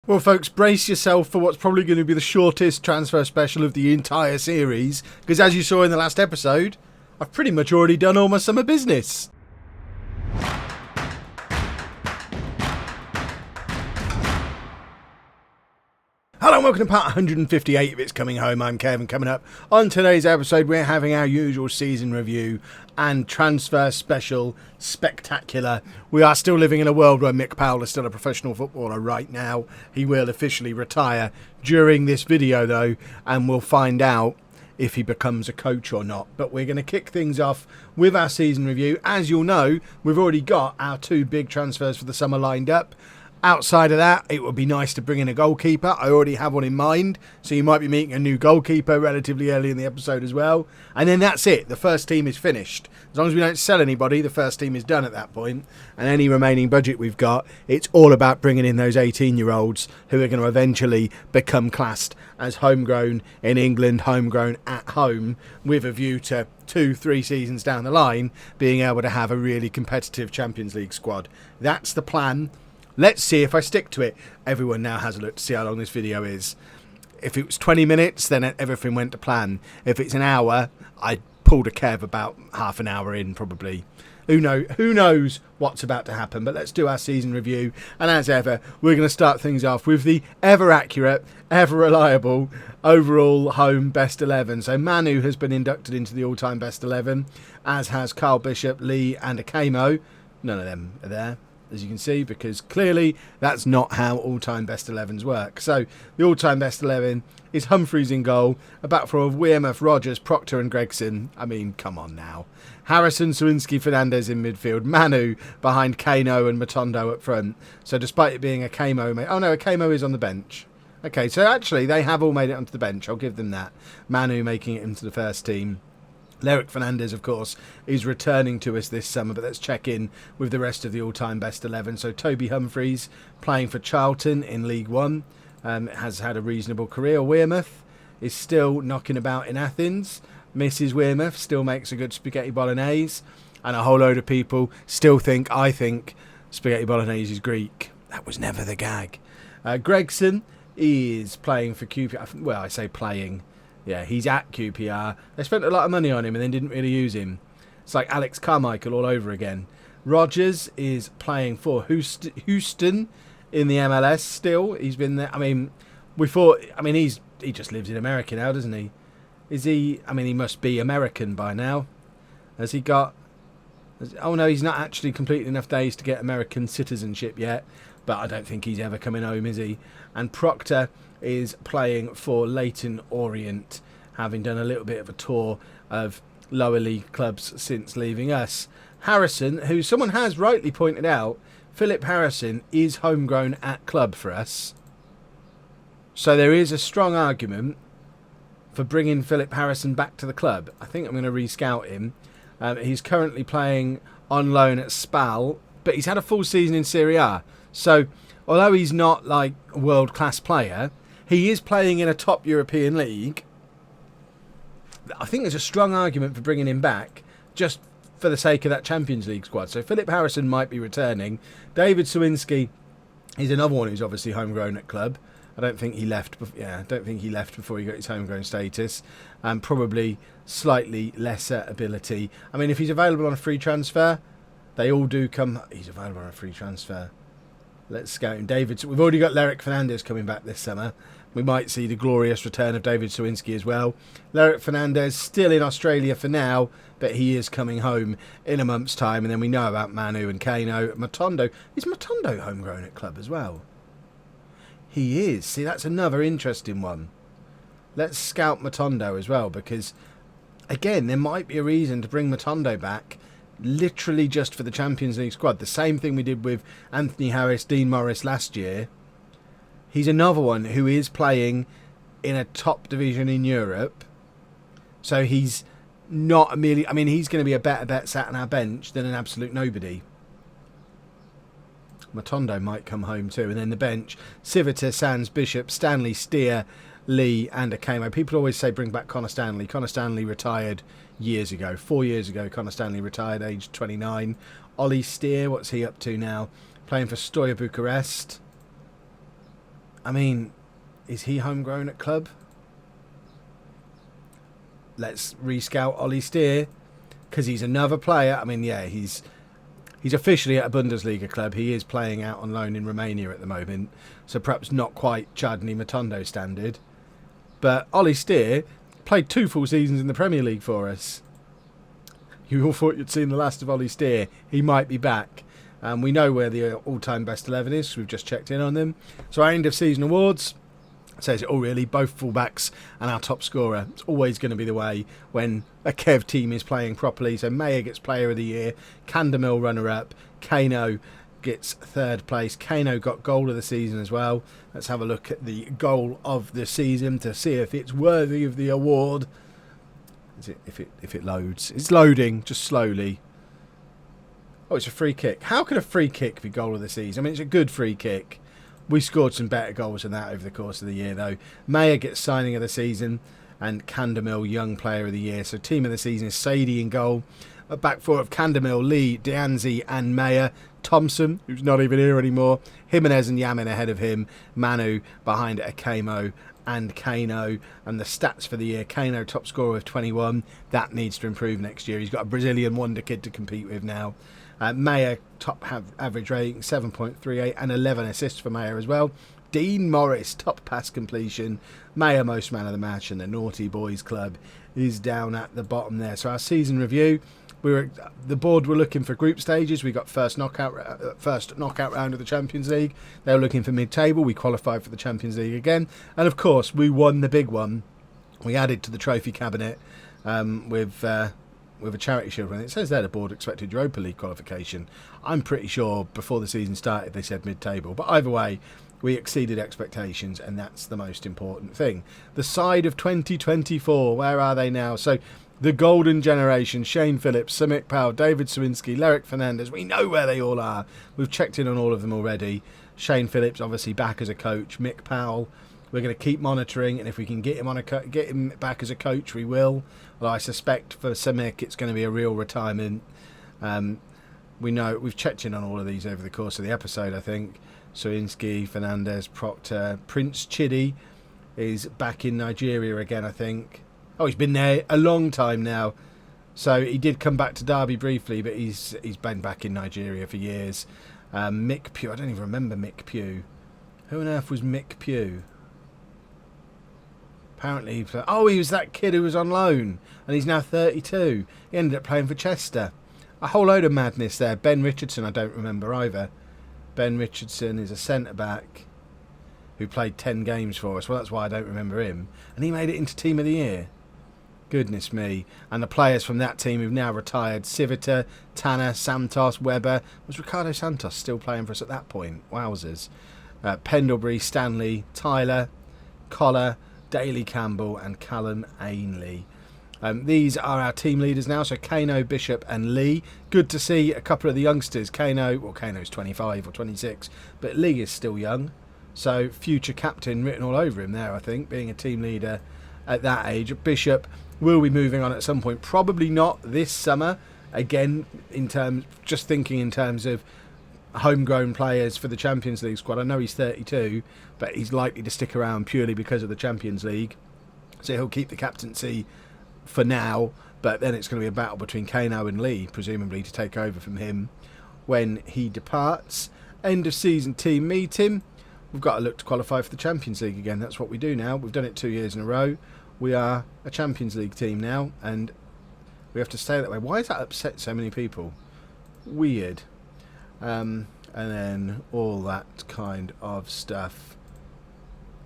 Well, folks, brace yourself for what's probably going to be the shortest transfer special of the entire series, because as you saw in the last episode, I've pretty much already done all my summer business. Hello and welcome to part 158 of It's Coming Home. I'm Kevin. Coming up on today's episode, we're having our usual season review and transfer special spectacular. We are still living in a world where Mick Powell is still a professional footballer right now. He will officially retire during this video though, and we'll find out if he becomes a coach or not. But we're going to kick things off with our season review. As you'll know, we've already got our two big transfers for the summer lined up. Outside of that, it would be nice to bring in a goalkeeper. I already have one in mind, so you might be meeting a new goalkeeper relatively early in the episode as well. And then that's it. The first team is finished. As long as we don't sell anybody, the first team is done at that point. And any remaining budget we've got, it's all about bringing in those 18-year-olds who are going to eventually become classed as homegrown in England, homegrown at home, with a view to 2-3 seasons down the line being able to have a really competitive Champions League squad. That's the plan. Let's see if I stick to it. Everyone now has a look to see how long this video is. If it was 20 minutes, then everything went to plan. If it's an hour, I pulled a Kev about half an hour in, probably. Who knows what's about to happen, but let's do our season review. And as ever, we're going to start things off with the ever-accurate, ever-reliable overall home best 11. So Manu has been inducted into the all-time best 11, as has Carl Bishop, Lee and Akamo. None of them are there, as you can see, because clearly that's not how all-time best 11s work. So the all-time best 11 is Humphreys in goal, a back four of Wearmouth, Rogers, Proctor and Gregson. I mean, come on now. Harrison, Sawinski, Fernandez in midfield, Manu behind Kano and Matondo up front. So despite it being a Kamo, oh no, a Kamo is on the bench. Okay, so actually they have all made it onto the bench. I'll give them that. Manu making it into the first team. Lyric Fernandez, of course, is returning to us this summer, but let's check in with the rest of the all-time best 11. So Toby Humphreys, playing for Charlton in League One, has had a reasonable career. Wearmouth is still knocking about in Athens. Mrs. Wearmouth still makes a good spaghetti bolognese, and a whole load of people still think, I think, spaghetti bolognese is Greek. That was never the gag. Gregson is playing for QPR. Well, I say playing. Yeah, he's at QPR. They spent a lot of money on him and then didn't really use him. It's like Alex Carmichael all over again. Rogers is playing for Houston in the MLS still. He's been there. I mean, he just lives in America now, doesn't he? Is he? I mean, he must be American by now. Has he got... Oh, no, he's not actually completed enough days to get American citizenship yet. But I don't think he's ever coming home, is he? And Proctor is playing for Leyton Orient, having done a little bit of a tour of lower league clubs since leaving us. Harrison, who someone has rightly pointed out, Philip Harrison is homegrown at club for us. So there is a strong argument for bringing Philip Harrison back to the club. I think I'm going to re-scout him. He's currently playing on loan at Spal, but he's had a full season in Serie A. So although he's not like a world-class player, he is playing in a top European league. I think there's a strong argument for bringing him back just for the sake of that Champions League squad. So Philip Harrison might be returning. David Sawinski is another one who's obviously homegrown at club. I don't think he left. I don't think he left before he got his homegrown status. And probably slightly lesser ability. I mean, if he's available on a free transfer, they all do come. He's available on a free transfer. Let's scout him. We've already got Lyric Fernandez coming back this summer. We might see the glorious return of David Sawinski as well. Lyric Fernandez still in Australia for now, but he is coming home in a month's time. And then we know about Manu and Kano. Matondo. Is Matondo homegrown at club as well? He is. See, that's another interesting one. Let's scout Matondo as well, because, again, there might be a reason to bring Matondo back literally just for the Champions League squad. The same thing we did with Anthony Harris, Dean Morris last year. He's another one who is playing in a top division in Europe. So he's not merely... I mean, he's going to be a better bet sat on our bench than an absolute nobody. Matondo might come home too. And then the bench, Civita, Sands, Bishop, Stanley, Steer, Lee and Akamo. People always say bring back Connor Stanley. Connor Stanley retired years ago. 4 years ago, Connor Stanley retired, aged 29. Ollie Steer, what's he up to now? Playing for Stoya Bucharest. I mean, is he homegrown at club? Let's rescout Ollie Steer, because he's another player. I mean, yeah, he's officially at a Bundesliga club. He is playing out on loan in Romania at the moment, so perhaps not quite Chadney Matondo standard. But Ollie Steer played 2 full seasons in the Premier League for us. You all thought you'd seen the last of Ollie Steer. He might be back. We know where the all-time best 11 is. We've just checked in on them. So our end-of-season awards says it all really. Both fullbacks and our top scorer. It's always going to be the way when a Kev team is playing properly. So Mayer gets Player of the Year. Candemill runner-up. Kano gets 3rd place. Kano got Goal of the Season as well. Let's have a look at the Goal of the Season to see if it's worthy of the award. If it loads. It's loading, just slowly. Oh, it's a free kick. How could a free kick be Goal of the Season? I mean, it's a good free kick. We scored some better goals than that over the course of the year, though. Mayer gets Signing of the Season and Candemill Young Player of the Year. So Team of the Season is Sadie in goal. A back four of Candemill, Lee, Dianzi and Mayer. Thompson, who's not even here anymore. Jimenez and Yamin ahead of him. Manu behind Akemo and Kano. And the stats for the year, Kano top scorer with 21. That needs to improve next year. He's got a Brazilian wonder kid to compete with now. Mayer top average rating 7.38 and 11 assists for Mayer as well. Dean Morris top pass completion. Mayer most man of the match, and the Naughty Boys Club is down at the bottom there. So our season review, the board were looking for group stages. We got first knockout round of the Champions League. They were looking for mid-table. We qualified for the Champions League again, and of course we won the big one. We added to the trophy cabinet with a charity shield run. It says there the board expected Europa League qualification. I'm pretty sure before the season started they said mid-table, but either way we exceeded expectations, and that's the most important thing. The side of 2024, where are they now? So the golden generation, Shane Phillips, Simic Powell, David Sawinski, Lerick Fernandez, we know where they all are. We've checked in on all of them already. Shane Phillips obviously back as a coach. Mick Powell, we're going to keep monitoring, and if we can get him back as a coach, we will. Well, I suspect for Simic it's going to be a real retirement. We know we've checked in on all of these over the course of the episode, I think. Sawinski, Fernandez, Proctor, Prince Chidi is back in Nigeria again, I think. Oh, he's been there a long time now. So he did come back to Derby briefly, but he's been back in Nigeria for years. Mick Pugh, I don't even remember Mick Pugh. Who on earth was Mick Pugh? Apparently, he was that kid who was on loan, and he's now 32. He ended up playing for Chester. A whole load of madness there. Ben Richardson, I don't remember either. Ben Richardson is a centre-back who played 10 games for us. Well, that's why I don't remember him. And he made it into Team of the Year. Goodness me. And the players from that team who've now retired, Civita, Tanner, Santos, Webber. Was Ricardo Santos still playing for us at that point? Wowzers. Pendlebury, Stanley, Tyler, Collar, Daly Campbell and Callum Ainley. These are our team leaders now, so Kano, Bishop and Lee. Good to see a couple of the youngsters. Kano's 25 or 26, but Lee is still young, so future captain written all over him there, I think, being a team leader at that age. Bishop will be moving on at some point, probably not this summer. Again, thinking in terms of homegrown players for the Champions League squad. I know he's 32, but he's likely to stick around purely because of the Champions League, so he'll keep the captaincy for now, but then it's going to be a battle between Kano and Lee, presumably, to take over from him when he departs. End of season team meeting. We've got to look to qualify for the Champions League again. That's what we do now. We've done it 2 years in a row. We are a Champions League team now, and we have to stay that way. Why has that upset so many people? Weird. And then all that kind of stuff.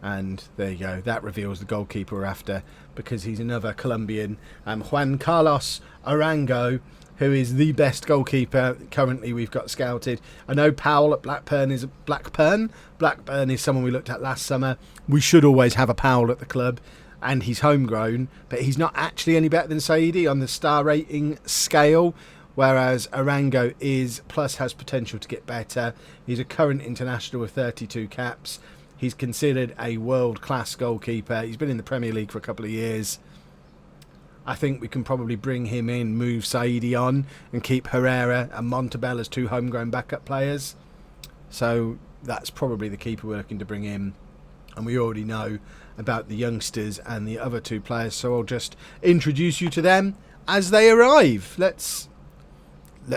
And there you go. That reveals the goalkeeper we're after, because he's another Colombian, Juan Carlos Arango, who is the best goalkeeper currently we've got scouted. I know Powell at Blackburn is someone we looked at last summer. We should always have a Powell at the club, and he's homegrown, but he's not actually any better than Saidi on the star rating scale, whereas Arango has potential to get better. He's a current international with 32 caps. He's considered a world-class goalkeeper. He's been in the Premier League for a couple of years. I think we can probably bring him in, move Saidi on, and keep Herrera and Montebello as 2 homegrown backup players. So that's probably the keeper we're looking to bring in. and we already know about the youngsters and the other 2 players, so I'll just introduce you to them as they arrive. Let's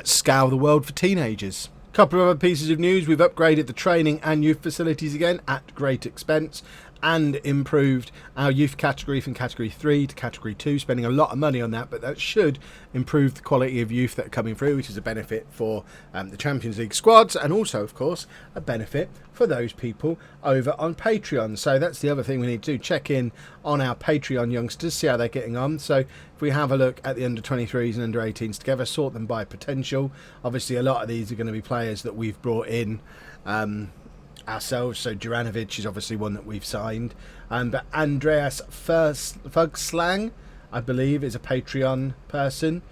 scour the world for teenagers. Couple of other pieces of news: we've upgraded the training and youth facilities again at great expense, and improved our youth category from category 3 to category 2, spending a lot of money on that, but that should improve the quality of youth that are coming through, which is a benefit for the Champions League squads, and also, of course, a benefit for those people over on Patreon. So that's the other thing we need to do: check in on our Patreon youngsters, see how they're getting on. So if we have a look at the under 23s and under 18s together, sort them by potential. Obviously, a lot of these are going to be players that we've brought in ourselves, so Juranovic is obviously one that we've signed, but Andreas Fugslang, I believe, is a Patreon person,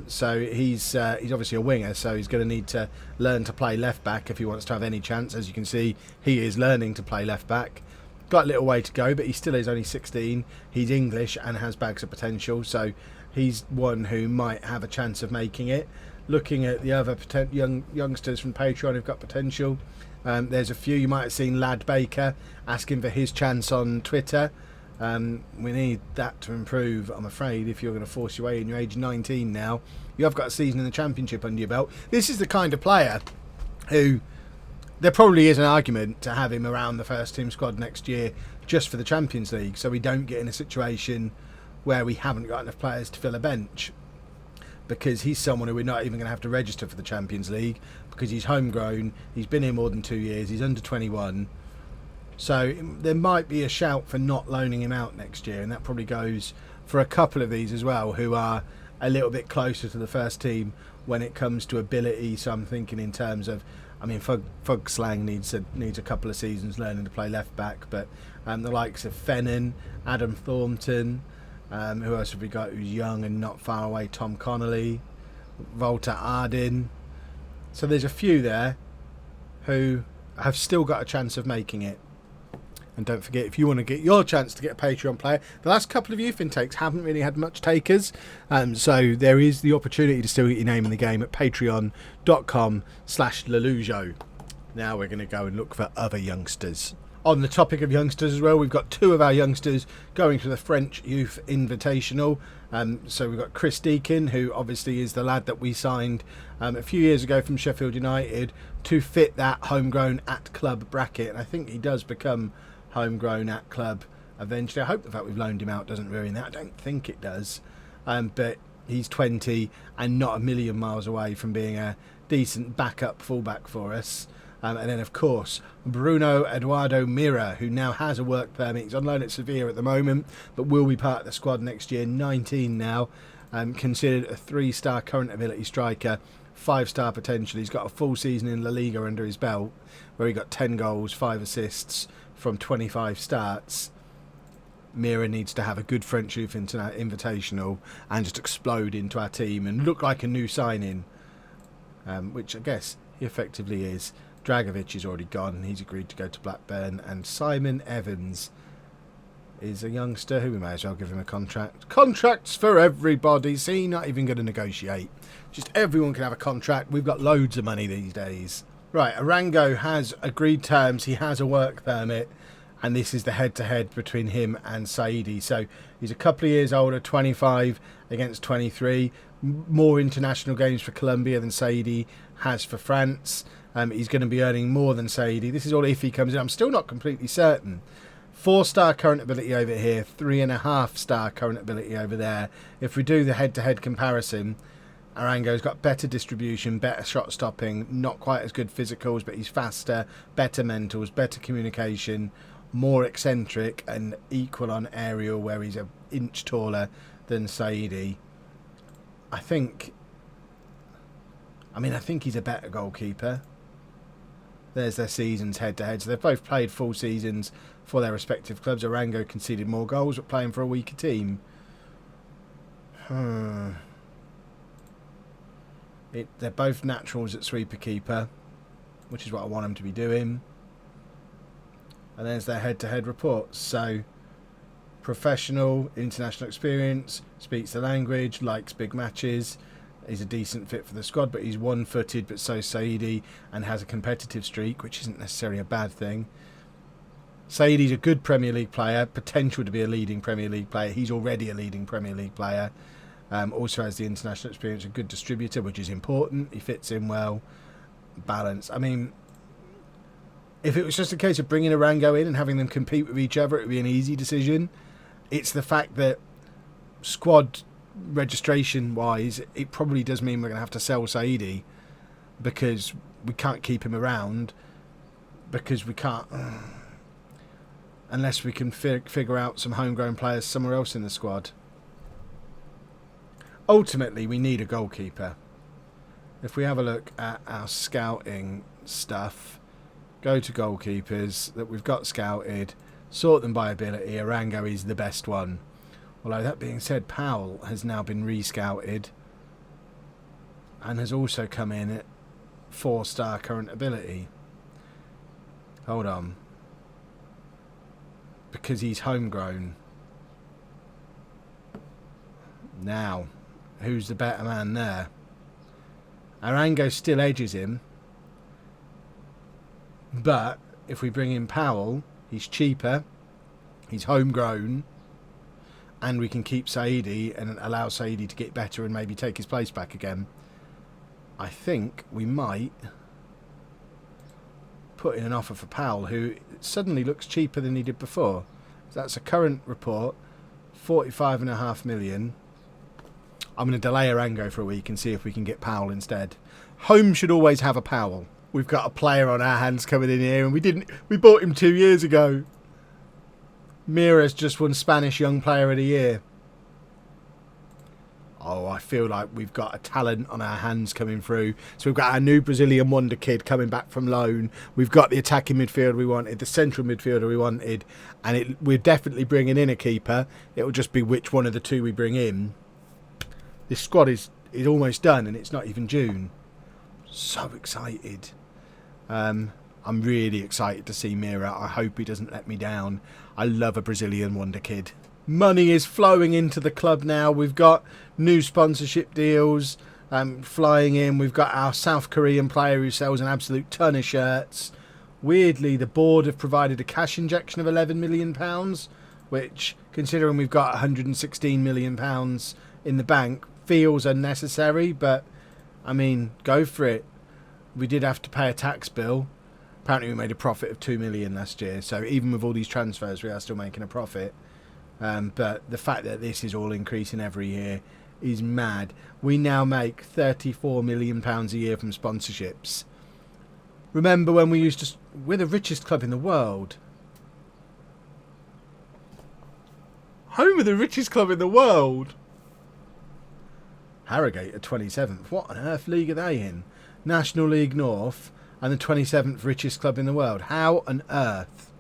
so he's obviously a winger, so he's going to need to learn to play left back if he wants to have any chance. As you can see, he is learning to play left back. Got a little way to go, but he still is only 16. He's English and has bags of potential, so he's one who might have a chance of making it. Looking at the other youngsters from Patreon who've got potential, there's a few. You might have seen Lad Baker asking for his chance on Twitter. We need that to improve, I'm afraid, if you're going to force your way in. You're age 19 now. You have got a season in the Championship under your belt. This is the kind of player who, there probably is an argument to have him around the first team squad next year just for the Champions League, so we don't get in a situation where we haven't got enough players to fill a bench, because he's someone who we're not even going to have to register for the Champions League, because he's homegrown, he's been here more than 2 years, he's under 21. So there might be a shout for not loaning him out next year, and that probably goes for a couple of these as well, who are a little bit closer to the first team when it comes to ability. So I'm thinking in terms of, I mean, Fugslang needs a couple of seasons learning to play left back, but the likes of Fennon, Adam Thornton, who else have we got who's young and not far away? Tom Connolly, Volta Ardin. So there's a few there who have still got a chance of making it. And don't forget, if you want to get your chance to get a Patreon player, the last couple of youth intakes haven't really had much takers. So there is the opportunity to still get your name in the game at patreon.com/LOLLUJO. Now we're going to go and look for other youngsters. On the topic of youngsters as well, we've got 2 of our youngsters going to the French Youth Invitational. So we've got Chris Deakin, who obviously is the lad that we signed a few years ago from Sheffield United to fit that homegrown at club bracket. And I think he does become homegrown at club eventually. I hope the fact we've loaned him out doesn't ruin that. I don't think it does. But he's 20 and not a million miles away from being a decent backup fullback for us. And then, of course, Bruno Eduardo Mira, who now has a work permit. He's on loan at Sevilla at the moment, but will be part of the squad next year. 19 now, considered a 3-star current ability striker, 5-star potential. He's got a full season in La Liga under his belt, where he got 10 goals, 5 assists from 25 starts. Mira needs to have a good French Youth Invitational and just explode into our team and look like a new signing, which I guess he effectively is. Dragovic is already gone and he's agreed to go to Blackburn, and Simon Evans is a youngster who we may as well give him a contract. Contracts for everybody. See, not even going to negotiate. Just everyone can have a contract. We've got loads of money these days. Right, Arango has agreed terms. He has a work permit, and this is the head-to-head between him and Saidi. So he's a couple of years older, 25 against 23. More international games for Colombia than Saidi has for France. He's going to be earning more than Saidi. This is all if he comes in. I'm still not completely certain. 4-star current ability over here, 3.5-star current ability over there. If we do the head-to-head comparison, Arango's got better distribution, better shot stopping, not quite as good physicals, but he's faster, better mentals, better communication, more eccentric, and equal on aerial, where he's an inch taller than Saidi. I think he's a better goalkeeper. There's their seasons head-to-head. So they've both played full seasons for their respective clubs. Arango conceded more goals, but playing for a weaker team. They're both naturals at sweeper-keeper, which is what I want them to be doing. And there's their head-to-head reports. So, professional, international experience, speaks the language, likes big matches. He's a decent fit for the squad, but he's one-footed, but so Saidi, and has a competitive streak, which isn't necessarily a bad thing. Saïdi's a good Premier League player, potential to be a leading Premier League player. He's already a leading Premier League player. Also has the international experience, a good distributor, which is important. He fits in well. Balance. I mean, if it was just a case of bringing Arango in and having them compete with each other, it would be an easy decision. It's the fact that squad registration-wise, it probably does mean we're going to have to sell Saïdi because we can't keep him around because we can't... unless we can figure out some homegrown players somewhere else in the squad. Ultimately, we need a goalkeeper. If we have a look at our scouting stuff, go to goalkeepers that we've got scouted, sort them by ability. Arango is the best one. Although that being said, Powell has now been re-scouted and has also come in at 4-star current ability. Hold on. Because he's homegrown. Now, who's the better man there? Arango still edges him. But if we bring in Powell, he's cheaper. He's homegrown. And we can keep Saïdi and allow Saïdi to get better and maybe take his place back again. I think we might put in an offer for Powell, who suddenly looks cheaper than he did before. That's a current report, 45.5 million. I'm going to delay Arango for a week and see if we can get Powell instead. Home should always have a Powell. We've got a player on our hands coming in here, and we bought him 2 years ago. Mira's just won Spanish Young Player of the Year. Oh, I feel like we've got a talent on our hands coming through. So we've got our new Brazilian wonder kid coming back from loan. We've got the attacking midfielder we wanted, the central midfielder we wanted, and we're definitely bringing in a keeper. It'll just be which one of the two we bring in. This squad is almost done, and it's not even June. So excited. I'm really excited to see Mira. I hope he doesn't let me down. I love a Brazilian wonder kid. Money is flowing into the club now. We've got new sponsorship deals flying in. We've got our South Korean player who sells an absolute ton of shirts. Weirdly, the board have provided a cash injection of £11 million, which, considering we've got £116 million in the bank, feels unnecessary. But, I mean, go for it. We did have to pay a tax bill. Apparently we made a profit of 2 million last year. So even with all these transfers, we are still making a profit. But the fact that this is all increasing every year is mad. We now make £34 million a year from sponsorships. Remember when we used to... We're the richest club in the world. Home of the richest club in the world. Harrogate are 27th. What on earth league are they in? National League North and the 27th richest club in the world. How on earth?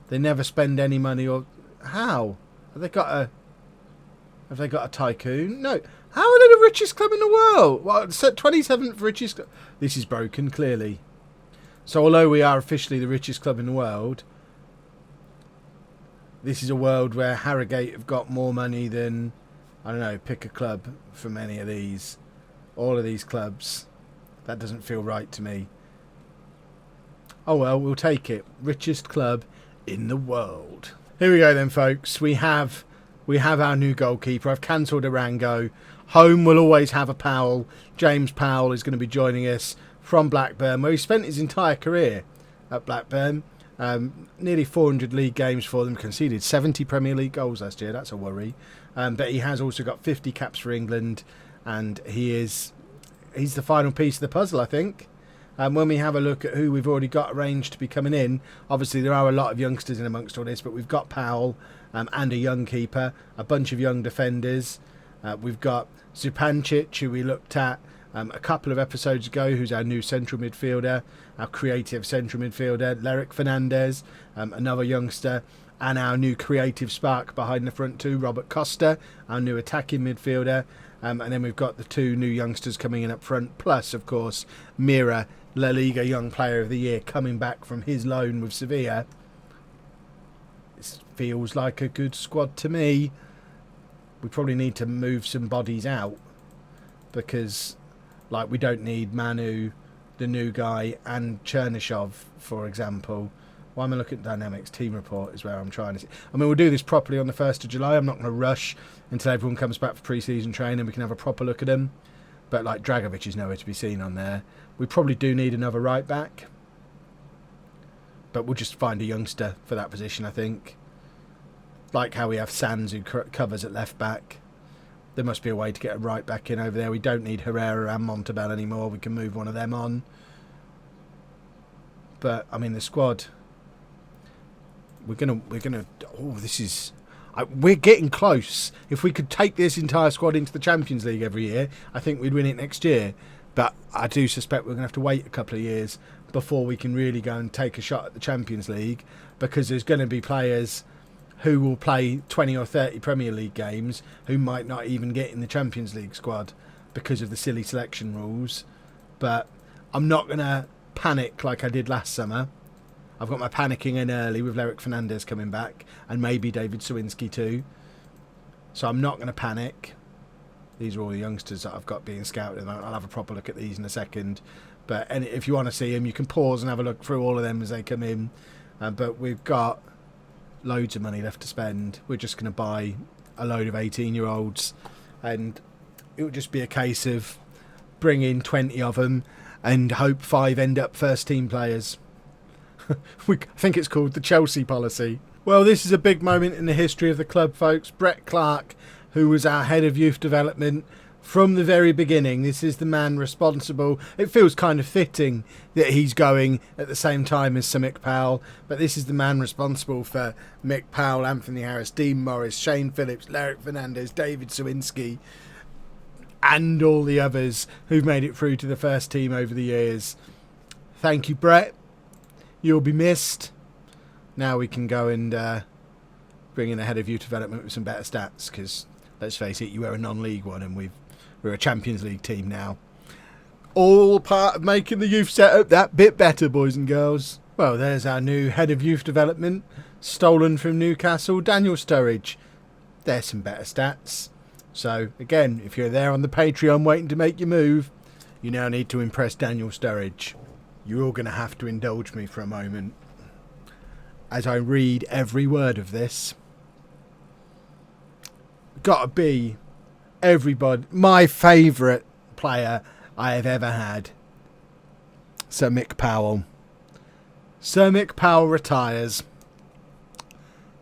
They never spend any money or... How? Have they got a tycoon? No. How are they the richest club in the world? Well, 27th richest club. This is broken, clearly. So although we are officially the richest club in the world, this is a world where Harrogate have got more money than, I don't know, pick a club from any of these. All of these clubs. That doesn't feel right to me. Oh well, we'll take it. Richest club in the world. Here we go then, folks. We have our new goalkeeper. I've cancelled Arango. Home will always have a Powell. James Powell is going to be joining us from Blackburn, where he spent his entire career at Blackburn. Nearly 400 league games for them. Conceded 70 Premier League goals last year. That's a worry. But he has also got 50 caps for England, and he's the final piece of the puzzle, I think. When we have a look at who we've already got arranged to be coming in, obviously there are a lot of youngsters in amongst all this, but we've got Powell and a young keeper, a bunch of young defenders. We've got Zupancic, who we looked at a couple of episodes ago, who's our new central midfielder, our creative central midfielder. Lerick Fernandez, another youngster, and our new creative spark behind the front two, Robert Costa, our new attacking midfielder. And then we've got the two new youngsters coming in up front, plus, of course, Mira, La Liga Young Player of the Year, coming back from his loan with Sevilla. This feels like a good squad to me. We probably need to move some bodies out because, like, we don't need Manu the new guy, and Chernyshov, for example. Why am I looking at Dynamics? Team report is where I'm trying to see. I mean, we'll do this properly on the 1st of July. I'm not going to rush until everyone comes back for pre-season training. We can have a proper look at them. But, like, Dragovic is nowhere to be seen on there. We probably do need another right back. But we'll just find a youngster for that position, I think. Like how we have Sands, who covers at left back. There must be a way to get a right back in over there. We don't need Herrera and Montebel anymore. We can move one of them on. But, I mean, the squad... We're gonna. Oh, this is. We're getting close. If we could take this entire squad into the Champions League every year, I think we'd win it next year. But I do suspect we're gonna have to wait a couple of years before we can really go and take a shot at the Champions League, because there's going to be players who will play 20 or 30 Premier League games who might not even get in the Champions League squad because of the silly selection rules. But I'm not gonna panic like I did last summer. I've got my panicking in early with Lerick Fernandez coming back, and maybe David Sawinski too. So I'm not going to panic. These are all the youngsters that I've got being scouted, and I'll have a proper look at these in a second. But if you want to see them, you can pause and have a look through all of them as they come in. But we've got loads of money left to spend. We're just going to buy a load of 18-year-olds, and it would just be a case of bringing 20 of them and hope 5 end up first-team players. I think it's called the Chelsea policy. Well, this is a big moment in the history of the club, folks. Brett Clark, who was our head of youth development from the very beginning. This is the man responsible. It feels kind of fitting that he's going at the same time as Sir Mick Powell, but this is the man responsible for Mick Powell, Anthony Harris, Dean Morris, Shane Phillips, Lerick Fernandez, David Sawinski, and all the others who've made it through to the first team over the years. Thank you, Brett. You'll be missed. Now we can go and bring in a head of youth development with some better stats, because let's face it, you were a non-league one and we're a Champions League team now. All part of making the youth setup that bit better, boys and girls. Well, there's our new head of youth development, stolen from Newcastle, Daniel Sturridge. There's some better stats. So, again, if you're there on the Patreon waiting to make your move, you now need to impress Daniel Sturridge. You're all going to have to indulge me for a moment as I read every word of this. Got to be my favourite player I have ever had. Sir Mick Powell. Sir Mick Powell retires.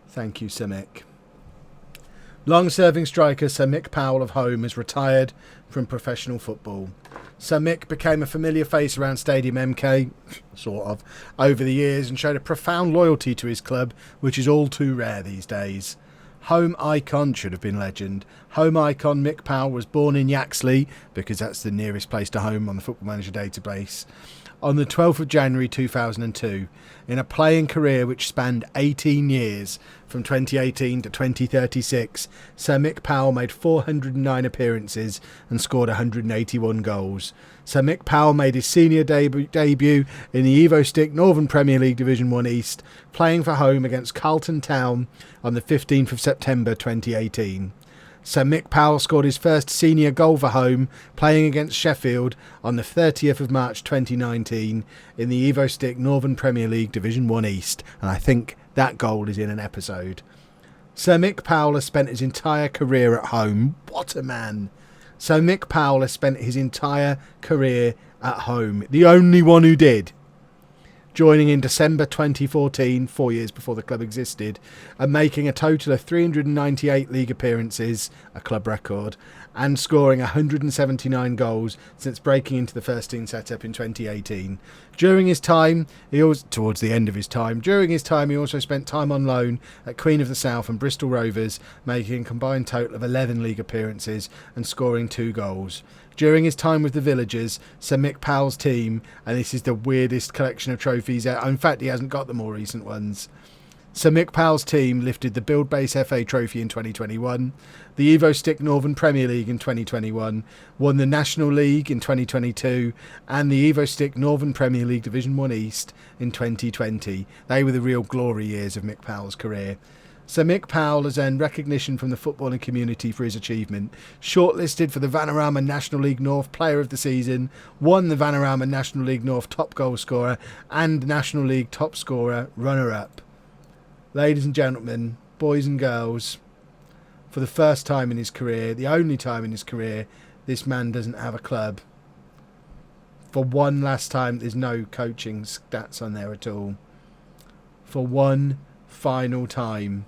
Thank you, Sir Mick. Long-serving striker Sir Mick Powell of Holme has retired from professional football. Sir Mick became a familiar face around Stadium MK, sort of, over the years, and showed a profound loyalty to his club, which is all too rare these days. Home icon should have been legend. Home icon Mick Powell was born in Yaxley, because that's the nearest place to home on the Football Manager database, on the 12th of January 2002, in a playing career which spanned 18 years, from 2018 to 2036. Sir Mick Powell made 409 appearances and scored 181 goals. Sir Mick Powell made his senior debut in the Evo Stick Northern Premier League Division 1 East, playing for Home against Carlton Town on the 15th of September 2018. Sir Mick Powell scored his first senior goal for Home, playing against Sheffield on the 30th of March 2019 in the Evo Stick Northern Premier League Division 1 East, and I think that goal is in an episode. Sir Mick Powell has spent his entire career at Home. What a man! Sir Mick Powell has spent his entire career at Home, the only one who did. Joining in December 2014, 4 years before the club existed, and making a total of 398 league appearances, a club record, and scoring 179 goals since breaking into the first team setup in 2018. During his time, he also spent time on loan at Queen of the South and Bristol Rovers, making a combined total of 11 league appearances and scoring 2 goals. During his time with the Villagers, Sir Mick Powell's team, and this is the weirdest collection of trophies out. In fact, he hasn't got the more recent ones. Sir Mick Powell's team lifted the Build Base FA Trophy in 2021, the Evo Stick Northern Premier League in 2021, won the National League in 2022, and the Evo Stick Northern Premier League Division 1 East in 2020. They were the real glory years of Mick Powell's career. Sir Mick Powell has earned recognition from the footballing community for his achievement. Shortlisted for the Vanarama National League North Player of the Season, won the Vanarama National League North Top Goal Scorer and National League Top Scorer Runner-Up. Ladies and gentlemen, boys and girls, for the first time in his career, the only time in his career, this man doesn't have a club. For one last time, there's no coaching stats on there at all. For one final time,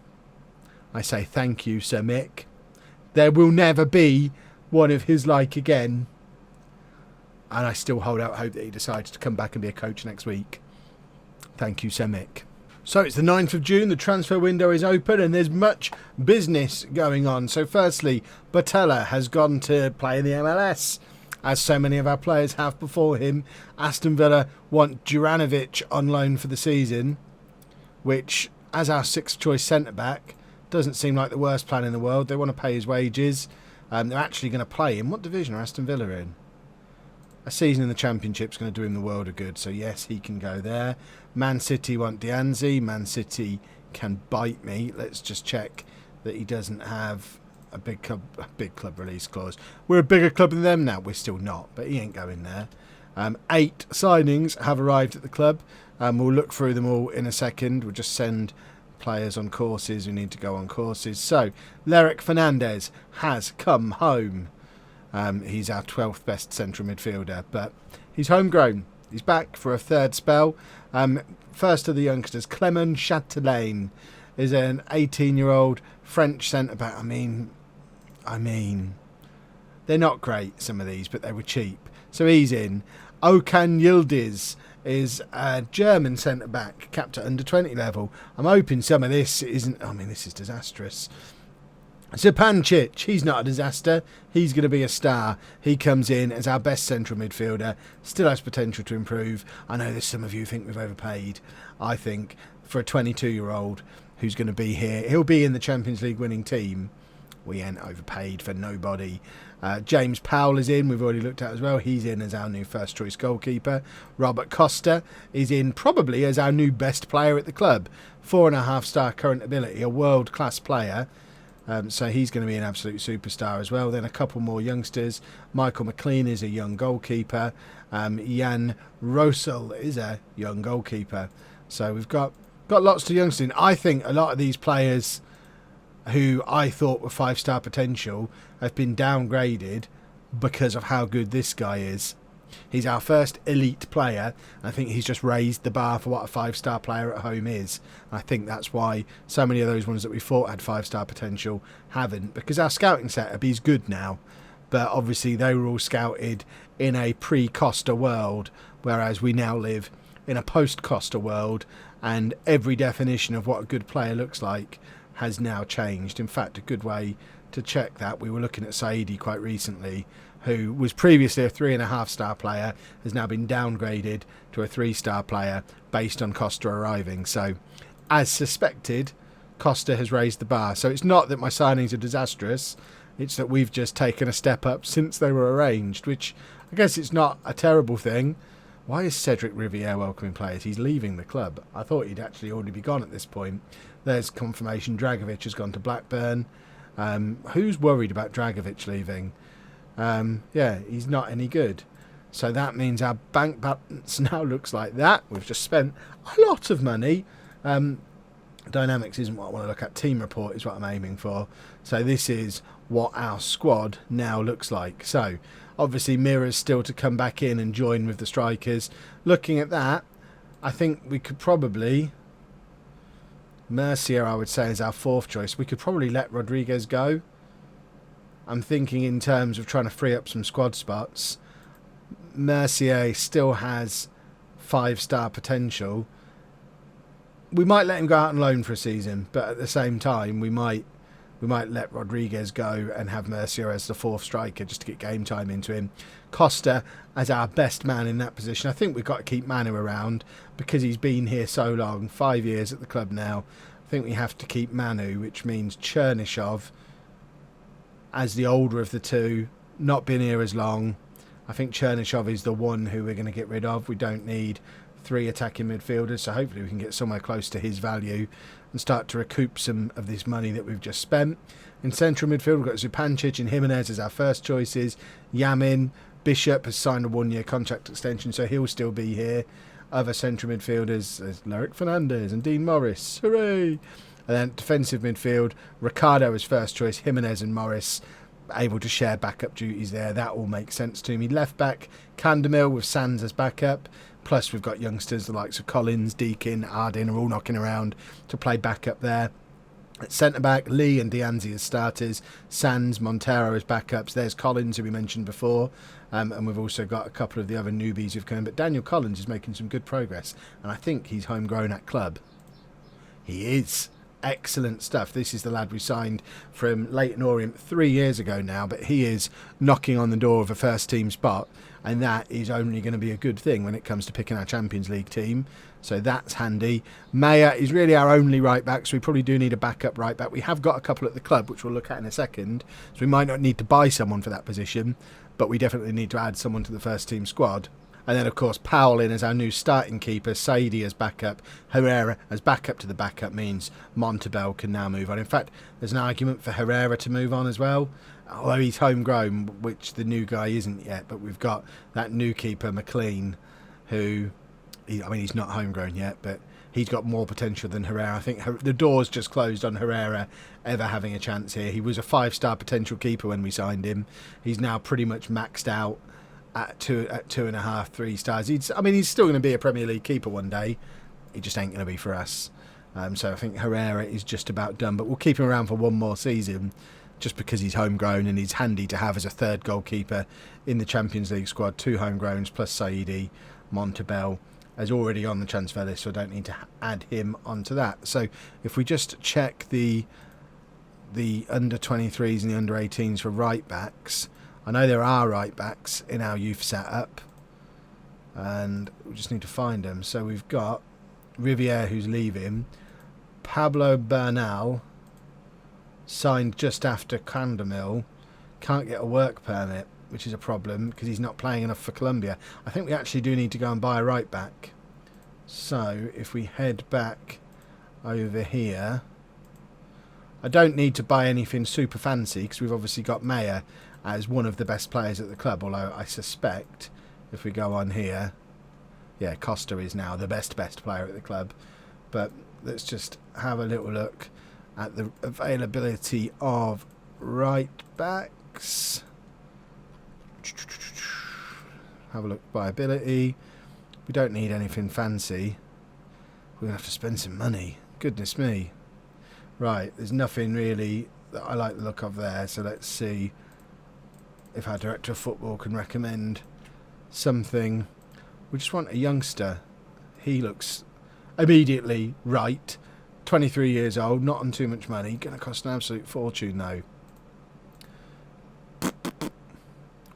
I say thank you, Sir Mick. There will never be one of his like again. And I still hold out hope that he decides to come back and be a coach next week. Thank you, Sir Mick. So it's the 9th of June, the transfer window is open and there's much business going on. So firstly, Botella has gone to play in the MLS, as so many of our players have before him. Aston Villa want Juranovic on loan for the season, which, as our 6th choice centre-back, doesn't seem like the worst plan in the world. They want to pay his wages. They're actually going to play him. What division are Aston Villa in? A season in the Championship is going to do him the world of good. So yes, he can go there. Man City want Dianzi. Man City can bite me. Let's just check that he doesn't have a big club release clause. We're a bigger club than them now. We're still not, but he ain't going there. 8 signings have arrived at the club. We'll look through them all in a second. We'll just send players on courses who need to go on courses. So, Lerick Fernandez has come home. He's our 12th best central midfielder, but he's homegrown. He's back for a 3rd spell. First of the youngsters, Clement Chatelain, is an 18-year-old French centre-back. I mean, they're not great, some of these, but they were cheap. So he's in. Okan Yildiz is a German centre-back, capped at under-20 level. I'm hoping some of this isn't... I mean, this is disastrous. Zupancic, he's not a disaster. He's going to be a star. He comes in as our best central midfielder. Still has potential to improve. I know there's some of you think we've overpaid. I think for a 22-year-old who's going to be here, he'll be in the Champions League winning team. We ain't overpaid for nobody. James Powell is in. We've already looked at as well. He's in as our new first choice goalkeeper. Robert Costa is in probably as our new best player at the club. 4.5-star current ability, a world-class player. So he's going to be an absolute superstar as well. Then a couple more youngsters. Michael McLean is a young goalkeeper. Jan Rosel is a young goalkeeper. So we've got lots of youngsters in. I think a lot of these players who I thought were 5-star potential have been downgraded because of how good this guy is. He's our first elite player. I think he's just raised the bar for what a 5-star player at home is. I think that's why so many of those ones that we thought had 5-star potential haven't, because our scouting setup is good now. But obviously they were all scouted in a pre-Costa world, whereas we now live in a post-Costa world, and every definition of what a good player looks like has now changed. In fact, a good way to check that, we were looking at Saidi quite recently, who was previously a 3.5-star player, has now been downgraded to a 3-star player based on Costa arriving. So, as suspected, Costa has raised the bar. So it's not that my signings are disastrous, it's that we've just taken a step up since they were arranged, which I guess it's not a terrible thing. Why is Cedric Riviere welcoming players? He's leaving the club. I thought he'd actually already be gone at this point. There's confirmation Dragovic has gone to Blackburn. Who's worried about Dragovic leaving? Yeah, he's not any good. So that means our bank balance now looks like that. We've just spent a lot of money. Dynamics isn't what I want to look at. Team report is what I'm aiming for. So this is what our squad now looks like. So obviously Mira's still to come back in and join with the strikers. Looking at that, I think we could probably... Mercier, I would say, is our 4th choice. We could probably let Rodriguez go. I'm thinking in terms of trying to free up some squad spots. Mercier still has 5-star potential. We might let him go out on loan for a season, but at the same time, we might let Rodriguez go and have Mercier as the 4th striker just to get game time into him. Costa as our best man in that position. I think we've got to keep Manu around because he's been here so long, 5 years at the club now. I think we have to keep Manu, which means Chernyshov as the older of the two, not been here as long. I think Chernyshov is the one who we're going to get rid of. We don't need 3 attacking midfielders, so hopefully we can get somewhere close to his value and start to recoup some of this money that we've just spent. In central midfield, we've got Zupancic and Jimenez as our first choices. Yamin, Bishop has signed a 1-year contract extension, so he'll still be here. Other central midfielders, there's Lyric Fernandez and Dean Morris. Hooray! And then defensive midfield, Ricardo as first choice, Jimenez and Morris able to share backup duties there. That all makes sense to me. Left back, Candemil with Sands as backup. Plus we've got youngsters, the likes of Collins, Deakin, Ardin are all knocking around to play backup there. At centre-back, Lee and Dianzi as starters, Sands, Montero as backups. There's Collins, who we mentioned before, and we've also got a couple of the other newbies who've come in. But Daniel Collins is making some good progress, and I think he's homegrown at club. He is. Excellent stuff. This is the lad we signed from Leyton Orient 3 years ago now, but he is knocking on the door of a first-team spot, and that is only going to be a good thing when it comes to picking our Champions League team. So that's handy. Maya is really our only right back, so we probably do need a backup right back. We have got a couple at the club, which we'll look at in a second, so we might not need to buy someone for that position, but we definitely need to add someone to the first team squad. And then, of course, Powell in as our new starting keeper, Saidi as backup, Herrera as backup to the backup means Montebel can now move on. In fact, there's an argument for Herrera to move on as well, although he's homegrown, which the new guy isn't yet. But we've got that new keeper, McLean, who, he's not homegrown yet, but he's got more potential than Herrera. I think the door's just closed on Herrera ever having a chance here. He was a 5-star potential keeper when we signed him. He's now pretty much maxed out at 2.5, 3 stars. He's still going to be a Premier League keeper one day. He just ain't going to be for us. So I think Herrera is just about done. But we'll keep him around for one more season, just because he's homegrown and he's handy to have as a third goalkeeper in the Champions League squad. 2 homegrowns plus Saidi. Montebel is already on the transfer list, so I don't need to add him onto that. So if we just check the under 23s and the under 18s for right backs, I know there are right backs in our youth setup, and we just need to find them. So we've got Riviere, who's leaving, Pablo Bernal, signed just after Candemil, can't get a work permit, which is a problem because he's not playing enough for Colombia. I think we actually do need to go and buy a right back. So if we head back over here, I don't need to buy anything super fancy because we've obviously got Mayer as one of the best players at the club, although I suspect if we go on here, yeah, Costa is now the best player at the club. But let's just have a little look at the availability of right backs. Have a look by ability. We don't need anything fancy. We're going to have to spend some money. Goodness me. Right, there's nothing really that I like the look of there, so let's see if our director of football can recommend something. We just want a youngster. He looks immediately right. 23 years old, not on too much money. Going to cost an absolute fortune though.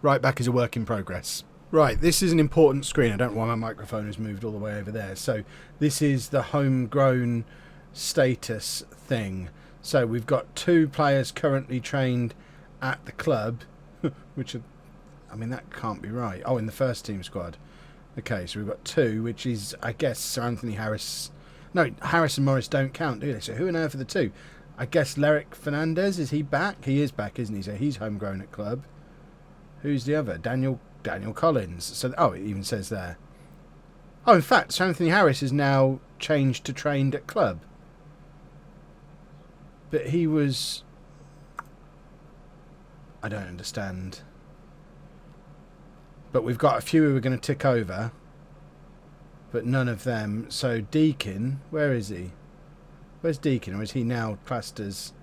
Right back is a work in progress. Right, this is an important screen. I don't know why my microphone has moved all the way over there. So this is the homegrown status thing. So we've got 2 players currently trained at the club, which are, that can't be right. Oh, in the first team squad. Okay, so we've got 2, which is, I guess, Sir Anthony Harris. No, Harris and Morris don't count, do they? So who on earth are the 2? I guess Lyric Fernandez, is he back? He is back, isn't he? So he's homegrown at club. Who's the other? Daniel Collins. So it even says there. Oh, in fact, Sir Anthony Harris is now changed to trained at club. But he was... I don't understand. But we've got a few who we're going to tick over, but none of them. So Deakin, where is he? Where's Deakin? Or is he now classed as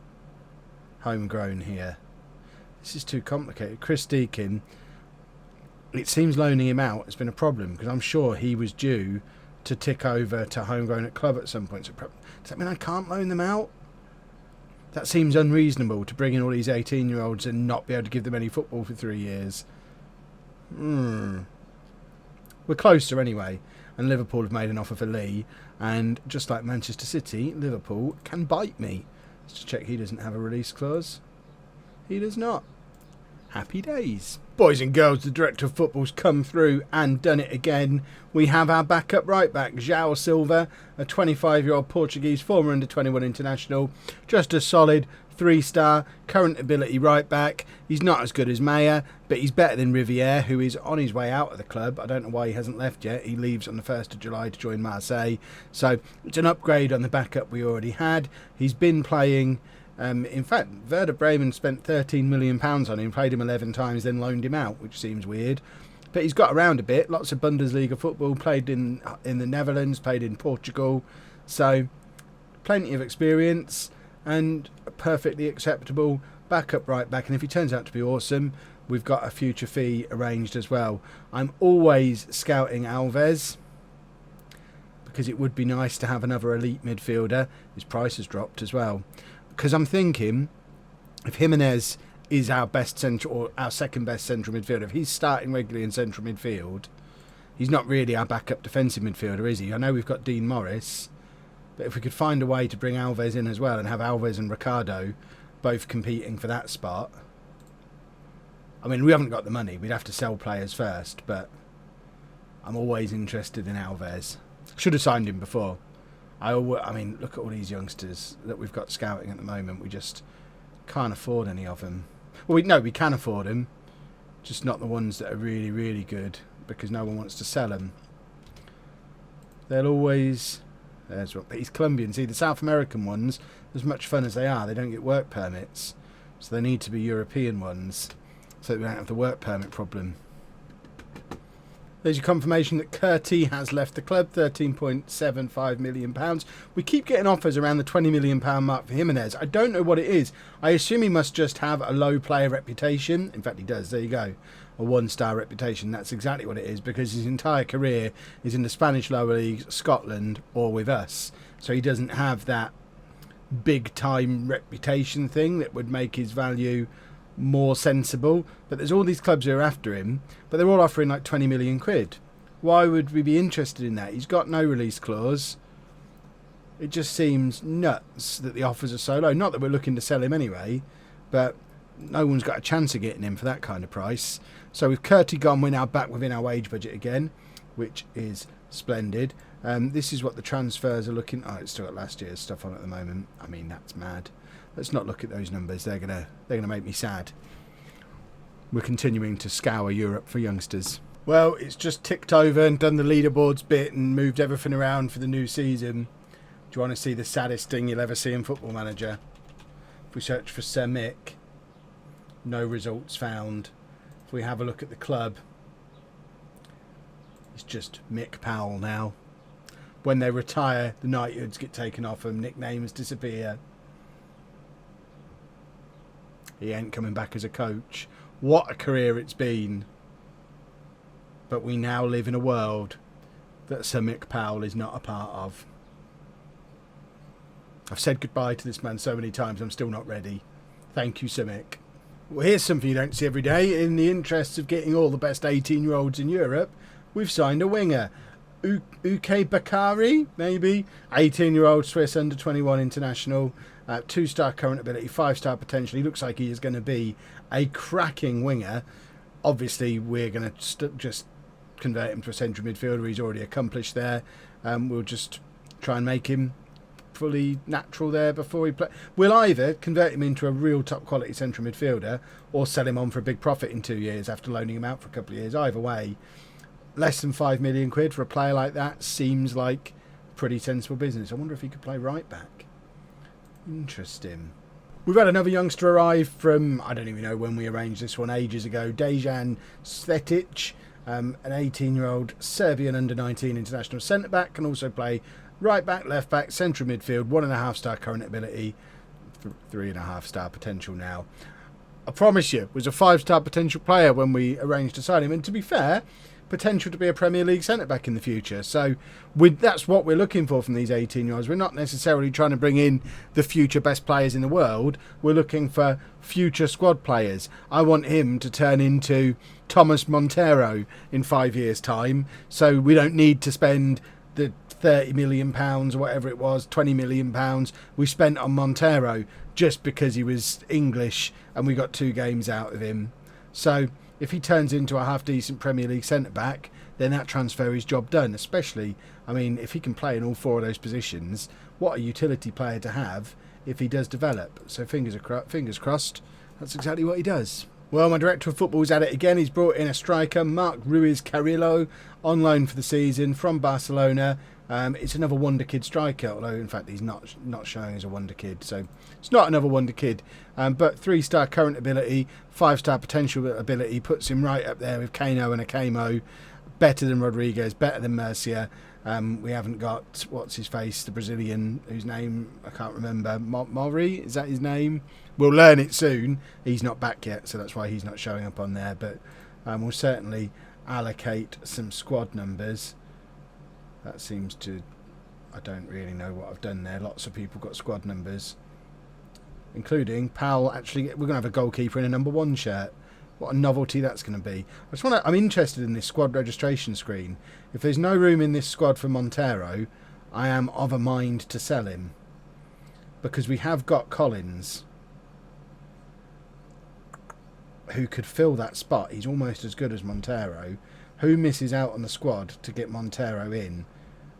homegrown here? This is too complicated. Chris Deakin, it seems loaning him out has been a problem because I'm sure he was due to tick over to homegrown at club at some point. So does that mean I can't loan them out? That seems unreasonable to bring in all these 18-year-olds and not be able to give them any football for 3 years. We're closer anyway, and Liverpool have made an offer for Lee, and just like Manchester City, Liverpool can bite me. Let's just check he doesn't have a release clause. He does not. Happy days. Boys and girls, the director of football's come through and done it again. We have our backup right back, João Silva, a 25-year-old Portuguese former under-21 international. Just a solid 3-star current ability right back. He's not as good as Maya, but he's better than Riviere, who is on his way out of the club. I don't know why he hasn't left yet. He leaves on the 1st of July to join Marseille. So it's an upgrade on the backup we already had. He's been playing... in fact, Werder Bremen spent £13 million on him, played him 11 times, then loaned him out, which seems weird. But he's got around a bit, lots of Bundesliga football, played in the Netherlands, played in Portugal. So, plenty of experience and a perfectly acceptable backup right back. And if he turns out to be awesome, we've got a future fee arranged as well. I'm always scouting Alves, because it would be nice to have another elite midfielder. His price has dropped as well. Because I'm thinking, if Jimenez is our best central or our second best central midfielder, if he's starting regularly in central midfield, he's not really our backup defensive midfielder, is he? I know we've got Dean Morris, but if we could find a way to bring Alves in as well and have Alves and Ricardo both competing for that spot. I mean, we haven't got the money. We'd have to sell players first, but I'm always interested in Alves. Should have signed him before. I mean, look at all these youngsters that we've got scouting at the moment. We just can't afford any of them. Well, we can afford them, just not the ones that are really, really good, because no one wants to sell them. They'll always... There's what, but he's Colombian. See, the South American ones, as much fun as they are, they don't get work permits. So they need to be European ones, so that we don't have the work permit problem. There's your confirmation that Curti has left the club, £13.75 million. We keep getting offers around the £20 million mark for Jimenez. I don't know what it is. I assume he must just have a low player reputation. In fact, he does. There you go. A 1-star reputation. That's exactly what it is, because his entire career is in the Spanish lower leagues, Scotland, or with us. So he doesn't have that big-time reputation thing that would make his value more sensible. But there's all these clubs who are after him, but they're all offering like 20 million quid. Why would we be interested in that? He's got no release clause. It just seems nuts that the offers are so low. Not that we're looking to sell him anyway, but no one's got a chance of getting him for that kind of price. So with Curti gone, we're now back within our wage budget again, which is splendid. This is what the transfers are looking... Oh, it's still got last year's stuff on at the moment. I mean, that's mad. Let's not look at those numbers. They're gonna make me sad. We're continuing to scour Europe for youngsters. Well, it's just ticked over and done the leaderboards bit and moved everything around for the new season. Do you want to see the saddest thing you'll ever see in Football Manager? If we search for Sir Mick, no results found. If we have a look at the club, it's just Mick Powell now. When they retire, the knighthoods get taken off them, nicknames disappear. He ain't coming back as a coach. What a career it's been. But we now live in a world that Sir Mick Powell is not a part of. I've said goodbye to this man so many times, I'm still not ready. Thank you, Sir Mick. Well, here's something you don't see every day. In the interests of getting all the best 18-year-olds in Europe, we've signed a winger. Uke Bakari, maybe. 18-year-old Swiss under-21 international. 2-star current ability, 5-star potential. He looks like he is going to be a cracking winger. Obviously, we're going to just convert him to a central midfielder. He's already accomplished there. We'll just try and make him fully natural there before we play. We'll either convert him into a real top quality central midfielder or sell him on for a big profit in 2 years after loaning him out for a couple of years. Either way, less than 5 million quid for a player like that seems like pretty sensible business. I wonder if he could play right back. Interesting. We've had another youngster arrive from, I don't even know when we arranged this one, ages ago, Dejan Svetic, an 18-year-old Serbian under-19 international centre-back, can also play right back, left back, central midfield, 1.5-star current ability, 3.5-star potential now. I promise you, was a 5-star potential player when we arranged to sign him, and to be fair, potential to be a Premier League centre-back in the future. So that's what we're looking for from these 18-year-olds. We're not necessarily trying to bring in the future best players in the world. We're looking for future squad players. I want him to turn into Thomas Montero in 5 years' time, so we don't need to spend the £30 million or whatever it was, £20 million we spent on Montero just because he was English and we got 2 games out of him. So if he turns into a half-decent Premier League centre-back, then that transfer is job done. Especially, I mean, if he can play in all 4 of those positions, what a utility player to have if he does develop. So fingers crossed, that's exactly what he does. Well, my director of football's at it again. He's brought in a striker, Marc Ruiz Carrillo, on loan for the season from Barcelona. It's another wonder kid striker, although in fact he's not showing as a wonder kid, so it's not another wonder kid. But 3-star current ability, 5-star potential ability puts him right up there with Kano and Akamo. Better than Rodriguez, better than Murcia. We haven't got, what's his face, the Brazilian, whose name I can't remember. Maury, is that his name? We'll learn it soon. He's not back yet, so that's why he's not showing up on there. But we'll certainly allocate some squad numbers. That seems to, I don't really know what I've done there. Lots of people got squad numbers, including Powell. Actually, we're going to have a goalkeeper in a number 1 shirt. What a novelty that's going to be. I'm interested in this squad registration screen. If there's no room in this squad for Montero, I am of a mind to sell him. Because we have got Collins, who could fill that spot. He's almost as good as Montero. Who misses out on the squad to get Montero in?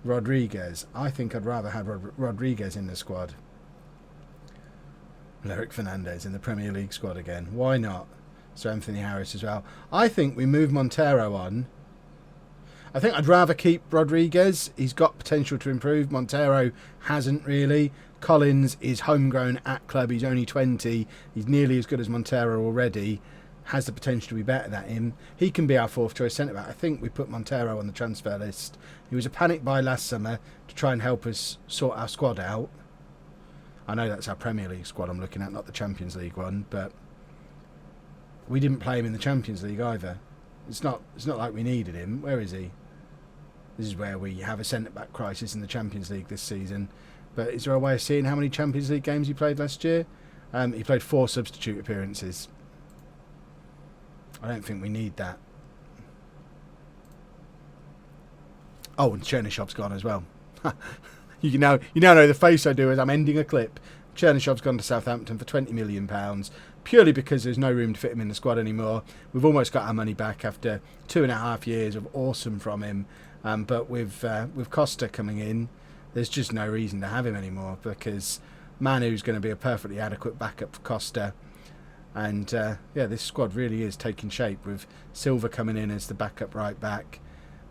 Rodriguez. I think I'd rather have Rodriguez in the squad. Eric Fernandez in the Premier League squad again. Why not? So Anthony Harris as well. I think we move Montero on. I think I'd rather keep Rodriguez. He's got potential to improve. Montero hasn't really. Collins is homegrown at club. He's only 20. He's nearly as good as Montero already. Has the potential to be better than him. He can be our 4th choice centre-back. I think we put Montero on the transfer list. He was a panic buy last summer to try and help us sort our squad out. I know that's our Premier League squad I'm looking at, not the Champions League one, but we didn't play him in the Champions League either. It's not like we needed him. Where is he? This is where we have a centre-back crisis in the Champions League this season. But is there a way of seeing how many Champions League games he played last year? He played 4 substitute appearances. I don't think we need that. Oh, and Chernyshov's gone as well. You now know the face I do as I'm ending a clip. Chernyshov's gone to Southampton for £20 million, purely because there's no room to fit him in the squad anymore. We've almost got our money back after 2.5 years of awesome from him. But with Costa coming in, there's just no reason to have him anymore, because Manu's going to be a perfectly adequate backup for Costa. And yeah, this squad really is taking shape, with Silva coming in as the backup right back.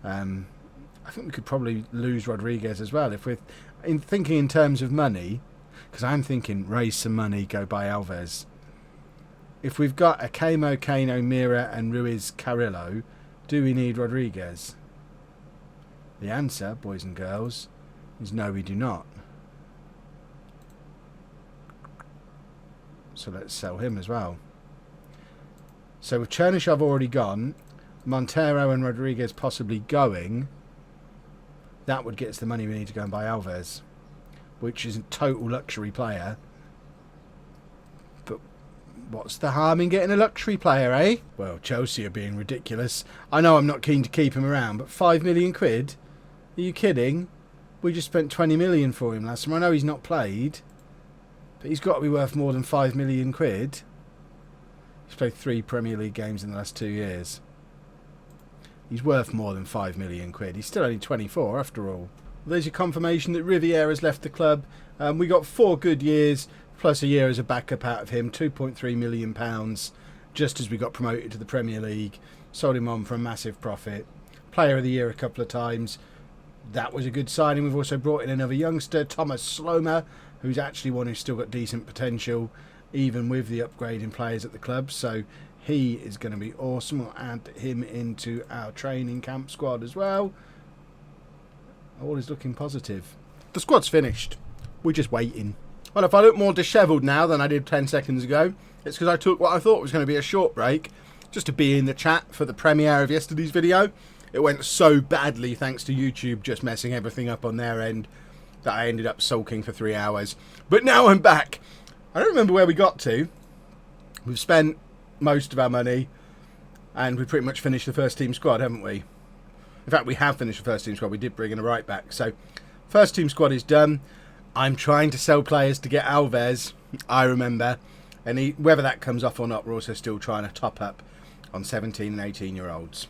I think we could probably lose Rodriguez as well if we're thinking in terms of money, because I'm thinking raise some money, go buy Alves. If we've got a Kamo, Kano, Mira and Ruiz Carrillo, do we need Rodriguez? The answer, boys and girls, is no, we do not. So let's sell him as well. So with Chernyshov already gone, Montero and Rodriguez possibly going, that would get us the money we need to go and buy Alves, which is a total luxury player. But what's the harm in getting a luxury player, eh? Well, Chelsea are being ridiculous. I know I'm not keen to keep him around, but £5 million? Are you kidding? We just spent 20 million for him last summer. I know he's not played, but he's got to be worth more than £5 million. He's played 3 Premier League games in the last 2 years. He's worth more than £5 million. He's still only 24 after all. There's your confirmation that Riviera's left the club. We got 4 good years plus a year as a backup out of him, £2.3 million, just as we got promoted to the Premier League. Sold him on for a massive profit. Player of the year a couple of times. That was a good signing. We've also brought in another youngster, Thomas Slomer, who's actually one who's still got decent potential, even with the upgrade in players at the club. So he is going to be awesome. We'll add him into our training camp squad as well. All is looking positive. The squad's finished. We're just waiting. Well, if I look more dishevelled now than I did 10 seconds ago, it's because I took what I thought was going to be a short break just to be in the chat for the premiere of yesterday's video. It went so badly thanks to YouTube just messing everything up on their end that I ended up sulking for 3 hours. But now I'm back. I don't remember where we got to. We've spent most of our money and we pretty much finished the first team squad, haven't we? In fact, we have finished the first team squad. We did bring in a right back. So first team squad is done. I'm trying to sell players to get Alves, I remember. And whether that comes off or not, we're also still trying to top up on 17 and 18-year-olds.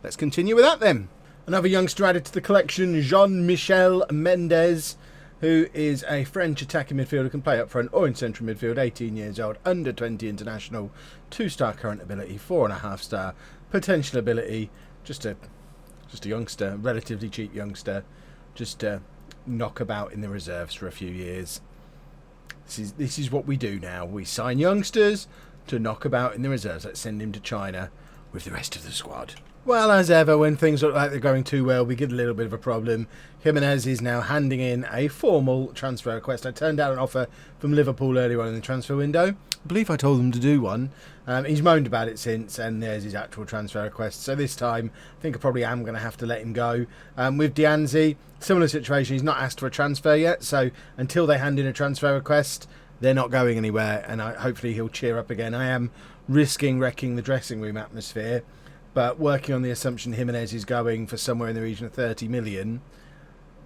Let's continue with that then. Another youngster added to the collection, Jean-Michel Mendes, who is a French attacking midfielder, can play up front or in central midfield, 18 years old, under 20 international, 2-star current ability, 4.5-star potential ability, just a youngster, relatively cheap youngster, just to knock about in the reserves for a few years. This is what we do now. We sign youngsters to knock about in the reserves. Let's send him to China with the rest of the squad. Well, as ever, when things look like they're going too well, we get a little bit of a problem. Jimenez is now handing in a formal transfer request. I turned down an offer from Liverpool earlier on in the transfer window. I believe I told them to do one. He's moaned about it since, and there's his actual transfer request. So this time, I think I probably am going to have to let him go. With Dianzi, similar situation. He's not asked for a transfer yet, so until they hand in a transfer request, they're not going anywhere, and hopefully he'll cheer up again. I am risking wrecking the dressing room atmosphere, but working on the assumption Jimenez is going for somewhere in the region of 30 million,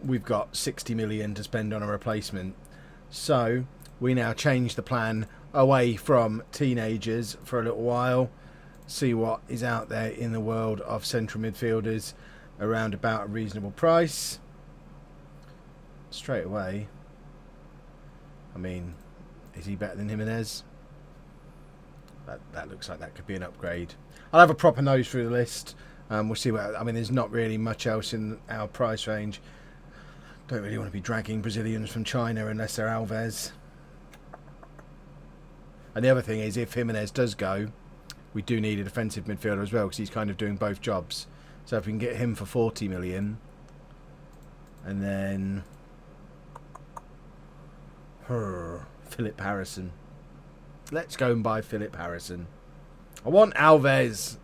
we've got 60 million to spend on a replacement. So we now change the plan away from teenagers for a little while, see what is out there in the world of central midfielders around about a reasonable price. Straight away, I mean, is he better than Jimenez? That looks like that could be an upgrade. I'll have a proper nose through the list. We'll see what... I mean, there's not really much else in our price range. Don't really want to be dragging Brazilians from China unless they're Alves. And the other thing is, if Jimenez does go, we do need a defensive midfielder as well, because he's kind of doing both jobs. So if we can get him for 40 million, and then... Philip Harrison. Let's go and buy Philip Harrison. I want Alves.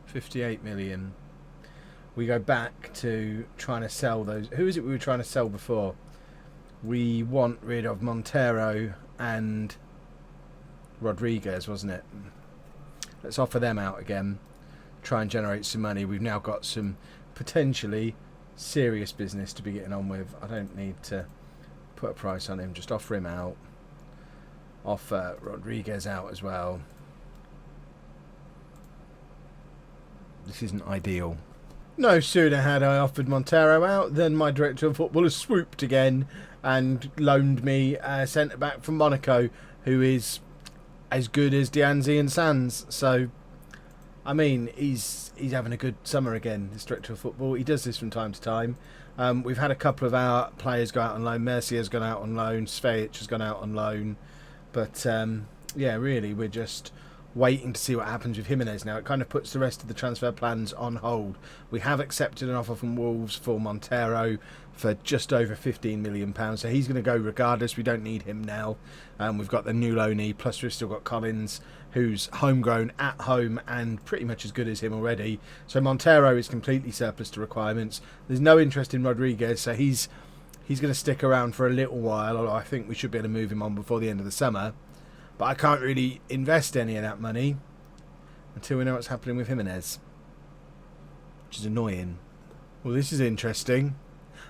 58 million. We go back to trying to sell those. Who is it we were trying to sell before? We want rid of Montero and Rodriguez, wasn't it? Let's offer them out again. Try and generate some money. We've now got some potentially serious business to be getting on with. I don't need to put a price on him. Just offer him out. Offer Rodriguez out as well. This isn't ideal. No sooner had I offered Montero out than my director of football has swooped again and loaned me a centre-back from Monaco who is as good as Dianzi and Sands. So, I mean, he's having a good summer again, this director of football. He does this from time to time. We've had a couple of our players go out on loan. Mercier's gone out on loan. Svejic has gone out on loan. But, yeah, really, we're just waiting to see what happens with Jimenez now. It kind of puts the rest of the transfer plans on hold. We have accepted an offer from Wolves for Montero for just over £15 million. So he's going to go regardless. We don't need him now. We've got the new loanee, plus we've still got Collins, who's homegrown at home and pretty much as good as him already. So Montero is completely surplus to requirements. There's no interest in Rodriguez, so he's going to stick around for a little while, although I think we should be able to move him on before the end of the summer. But I can't really invest any of that money until we know what's happening with Jimenez, which is annoying. Well, this is interesting.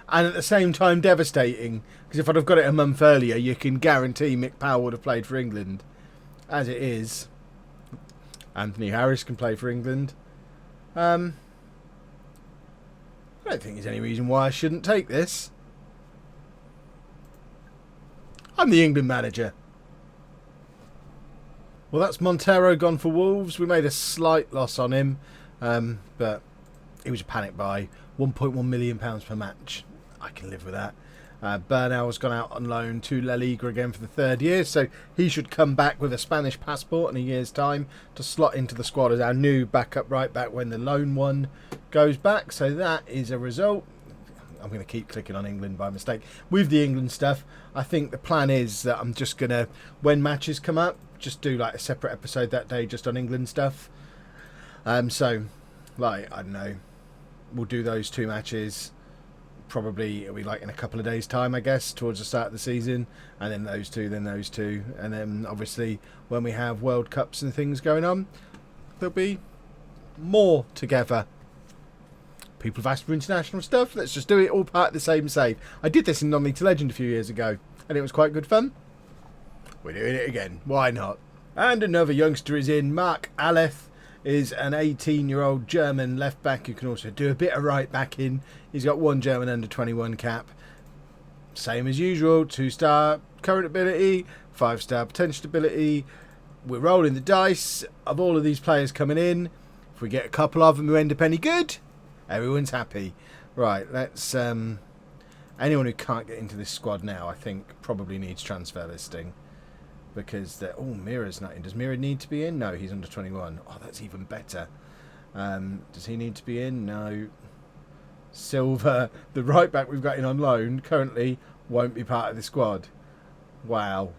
And at the same time devastating, because if I'd have got it a month earlier, you can guarantee Mick Powell would have played for England. As it is, Anthony Harris can play for England. I don't think there's any reason why I shouldn't take this. I'm the England manager. Well, that's Montero gone for Wolves. We made a slight loss on him, but it was a panic buy. £1.1 million per match. I can live with that. Bernal's gone out on loan to La Liga again for the third year, so he should come back with a Spanish passport in a year's time to slot into the squad as our new backup right back when the loan one goes back. So that is a result. I'm going to keep clicking on England by mistake. With the England stuff, I think the plan is that I'm just going to, when matches come up, just do like a separate episode that day just on England stuff. So, like, I don't know, we'll do those two matches. Probably it'll be like in a couple of days' time, I guess, towards the start of the season, and then those two, and then obviously when we have World Cups and things going on, there'll be more together. People have asked for international stuff. Let's just do it all part of the same save. I did this in Non-League to Legend a few years ago, and it was quite good fun. We're doing it again. Why not? And another youngster is in, Mark Aleph, is an 18-year-old German left back who can also do a bit of right backing. He's got 1 German under 21 cap. Same as usual, 2-star current ability, 5-star potential ability. We're rolling the dice of all of these players coming in. If we get a couple of them who end up any good, everyone's happy. Right, let's... anyone who can't get into this squad now, I think, probably needs transfer listing. Because they're... Oh, Mira's not in. Does Mira need to be in? No, he's under 21. Oh, that's even better. Does he need to be in? No. Silva, the right back we've got in on loan, currently won't be part of the squad. Wow.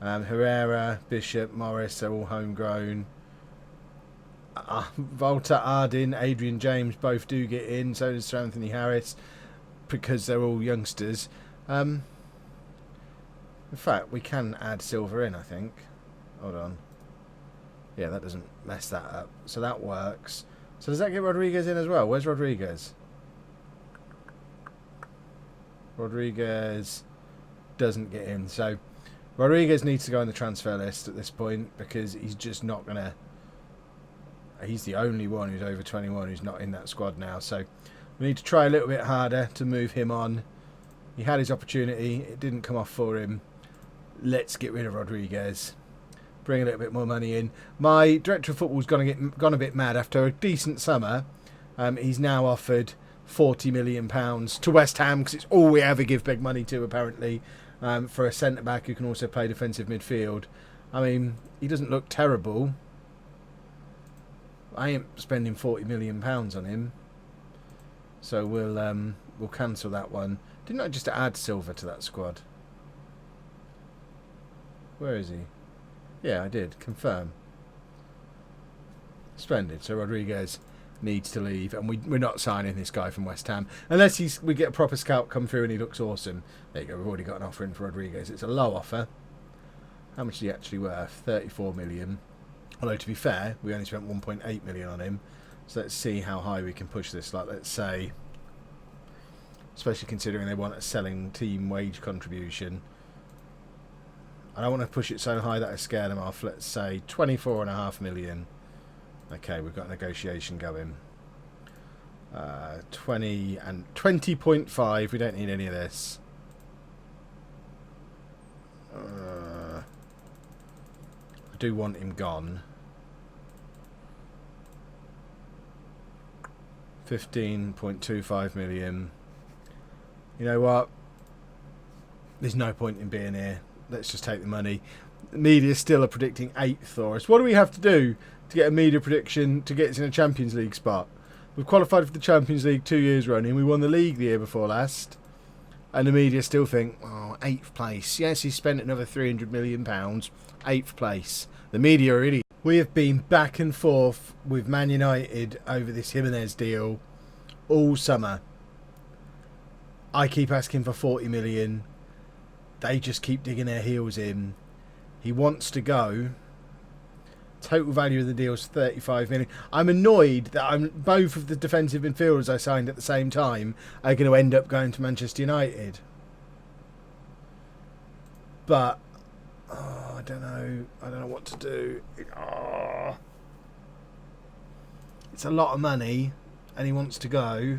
Herrera, Bishop, Morris are all homegrown. Volta, Ardin, Adrian James both do get in. So does Sir Anthony Harris, because they're all youngsters. In fact, we can add Silva in, I think. Hold on. Yeah, that doesn't mess that up. So that works. So does that get Rodriguez in as well? Where's Rodriguez? Rodriguez doesn't get in. So Rodriguez needs to go on the transfer list at this point, because he's just not going to... He's the only one who's over 21 who's not in that squad now. So we need to try a little bit harder to move him on. He had his opportunity. It didn't come off for him. Let's get rid of Rodriguez. Bring a little bit more money in. My director of football's gone a bit mad after a decent summer. He's now offered £40 million to West Ham, because it's all we ever give big money to, apparently, for a centre-back who can also play defensive midfield. I mean, he doesn't look terrible. I ain't spending £40 million on him. So we'll cancel that one. Didn't I just add Silva to that squad? Where is he? Yeah, I did. Confirm. Splendid. So Rodriguez needs to leave, and we're not signing this guy from West Ham unless we get a proper scout come through and he looks awesome. There you go. We've already got an offer in for Rodriguez. It's a low offer. How much is he actually worth? 34 million. Although, to be fair, we only spent 1.8 million on him. So let's see how high we can push this. Like, let's say, especially considering they want a selling team wage contribution, I don't want to push it so high that I scare them off. Let's say 24.5 million. Okay, we've got a negotiation going. 20 and 20.5. We don't need any of this. I do want him gone. 15.25 million. You know what? There's no point in being here. Let's just take the money. The media still are predicting 8th for us. What do we have to do to get a media prediction to get us in a Champions League spot? We've qualified for the Champions League 2 years running. We won the league the year before last. And the media still think, oh, 8th place. Yes, he spent another £300 million. 8th place. The media are idiots. We have been back and forth with Man United over this Jimenez deal all summer. I keep asking for 40 million. They just keep digging their heels in. He wants to go. Total value of the deal is 35 million. I'm annoyed that both of the defensive midfielders I signed at the same time are going to end up going to Manchester United. But I don't know. I don't know what to do. It's a lot of money, and he wants to go.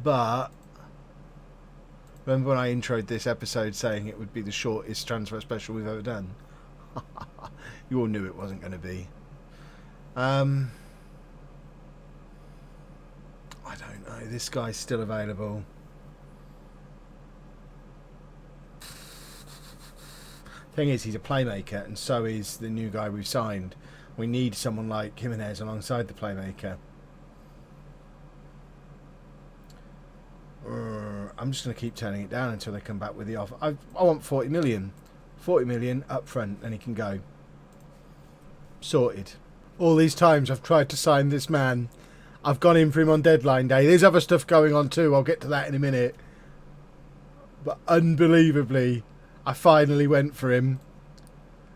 But remember when I introed this episode saying it would be the shortest transfer special we've ever done? You all knew it wasn't going to be. I don't know. This guy's still available. Thing is, he's a playmaker, and so is the new guy we've signed. We need someone like Jimenez alongside the playmaker. I'm just going to keep turning it down until they come back with the offer. I want 40 million. 40 million up front, and he can go. Sorted. All these times I've tried to sign this man, I've gone in for him on deadline day. There's other stuff going on too. I'll get to that in a minute. But unbelievably, I finally went for him,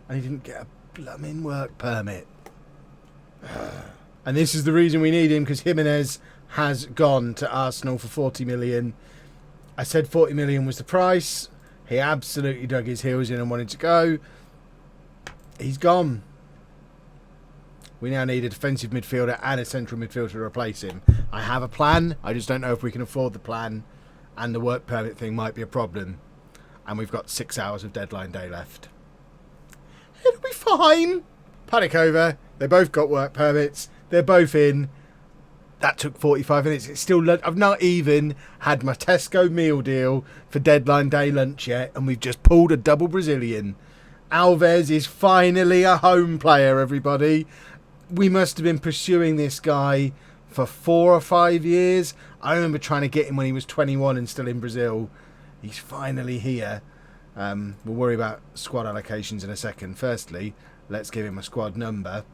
and he didn't get a blooming work permit. And this is the reason we need him, because Jimenez has gone to Arsenal for 40 million. I said 40 million was the price. He absolutely dug his heels in and wanted to go. He's gone. We now need a defensive midfielder and a central midfielder to replace him. I have a plan. I just don't know if we can afford the plan, and the work permit thing might be a problem. And we've got 6 hours of deadline day left. It'll be fine. Panic over. They both got work permits. They're both in. That took 45 minutes. It's still lunch. I've not even had my Tesco meal deal for deadline day lunch yet, and we've just pulled a double Brazilian. Alves is finally a home player, everybody. We must have been pursuing this guy for 4 or 5 years. I remember trying to get him when he was 21 and still in Brazil. He's finally here. We'll worry about squad allocations in a second. Firstly, let's give him a squad number,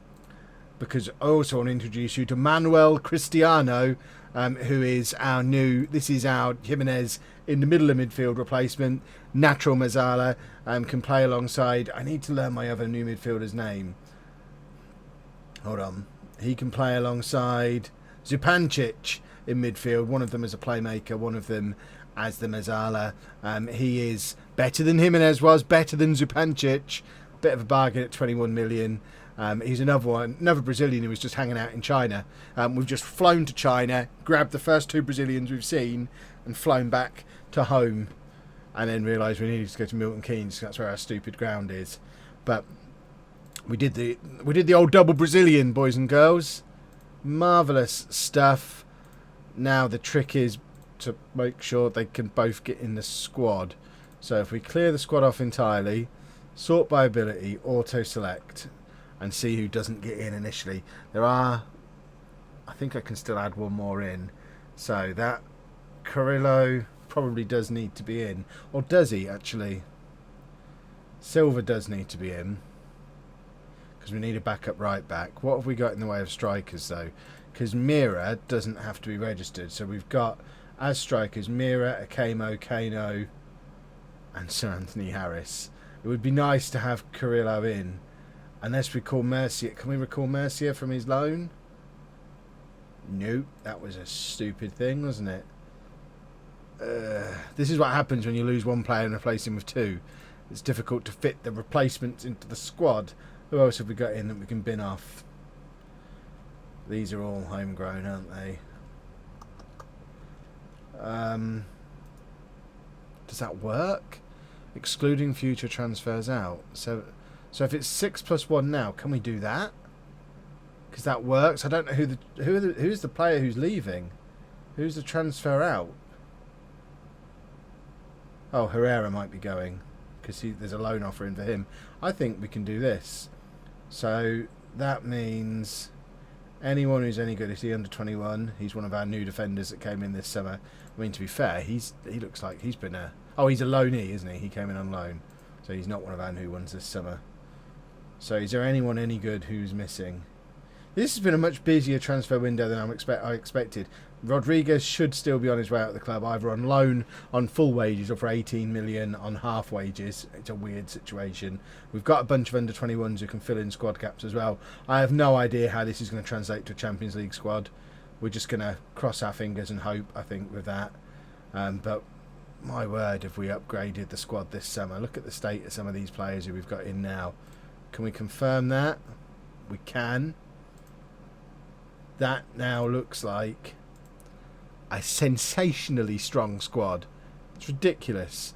because I also want to introduce you to Manuel Cristiano, who is our new... This is our Jimenez in the middle of midfield replacement. Natural Mazzala can play alongside... I need to learn my other new midfielder's name. Hold on. He can play alongside Zupancic in midfield. One of them as a playmaker, one of them as the Mazzala. He is better than Jimenez was, better than Zupancic. Bit of a bargain at 21 million. He's another Brazilian who was just hanging out in China. We've just flown to China, grabbed the first 2 Brazilians we've seen, and flown back to home, and then realised we needed to go to Milton Keynes. That's where our stupid ground is. But we did the old double Brazilian, boys and girls. Marvellous stuff. Now the trick is to make sure they can both get in the squad. So if we clear the squad off entirely, sort by ability, auto select, and see who doesn't get in initially. There are... I think I can still add one more in. So that Carrillo probably does need to be in. Or does he, actually? Silva does need to be in, because we need a backup right back. What have we got in the way of strikers, though? Because Mira doesn't have to be registered. So we've got, as strikers, Mira, Akemo, Kano, and Sir Anthony Harris. It would be nice to have Carrillo in. Unless we call Mercier. Can we recall Mercier from his loan? Nope. That was a stupid thing, wasn't it? This is what happens when you lose one player and replace him with 2. It's difficult to fit the replacements into the squad. Who else have we got in that we can bin off? These are all homegrown, aren't they? Does that work? Excluding future transfers out. So if it's 6 + 1 now, can we do that? Because that works. I don't know who's the player who's leaving. Who's the transfer out? Oh, Herrera might be going, because there's a loan offer in for him. I think we can do this. So that means anyone who's any good, is he under 21? He's one of our new defenders that came in this summer. I mean, to be fair, he looks like he's been a... Oh, he's a loanee, isn't he? He came in on loan. So he's not one of our new ones this summer. So is there anyone any good who's missing? This has been a much busier transfer window than I expected. Rodriguez should still be on his way out of the club, either on loan on full wages or for 18 million on half wages. It's a weird situation. We've got a bunch of under 21s who can fill in squad caps as well. I have no idea how this is going to translate to a Champions League squad. We're just going to cross our fingers and hope, I think, with that. But my word, have we upgraded the squad this summer. Look at the state of some of these players who we've got in now. Can we confirm that? We can. That now looks like a sensationally strong squad. It's ridiculous.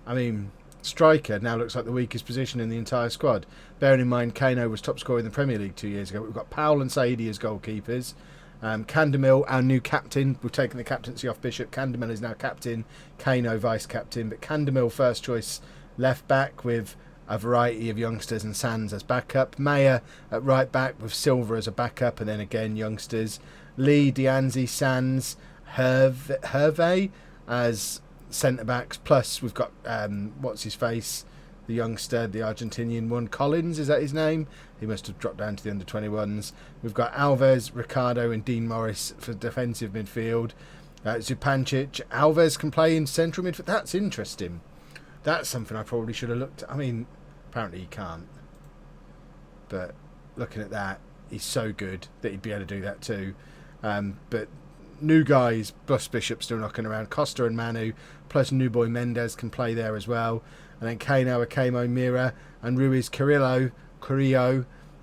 I mean, striker now looks like the weakest position in the entire squad. Bearing in mind, Kano was top scorer in the Premier League 2 years ago. We've got Powell and Saidi as goalkeepers. Candemil, our new captain. We've taken the captaincy off Bishop. Candemil is now captain. Kano vice captain. But Candemil first choice left back with a variety of youngsters and Sands as backup. Mayer at right back with Silva as a backup, and then again youngsters. Lee, Dianzi, Sands, Hervé as centre backs. Plus we've got what's his face, the youngster, the Argentinian one, Collins, is that his name? He must have dropped down to the under 21s. We've got Alves, Ricardo, and Dean Morris for defensive midfield. Zupancic, Alves can play in central midfield. That's interesting. That's something I probably should have looked at. I mean, apparently he can't. But looking at that, he's so good that he'd be able to do that too. But new guys, plus Bishop still knocking around. Costa and Manu, plus new boy Mendes can play there as well. And then Kano, Akemo, Mira, and Ruiz Carrillo,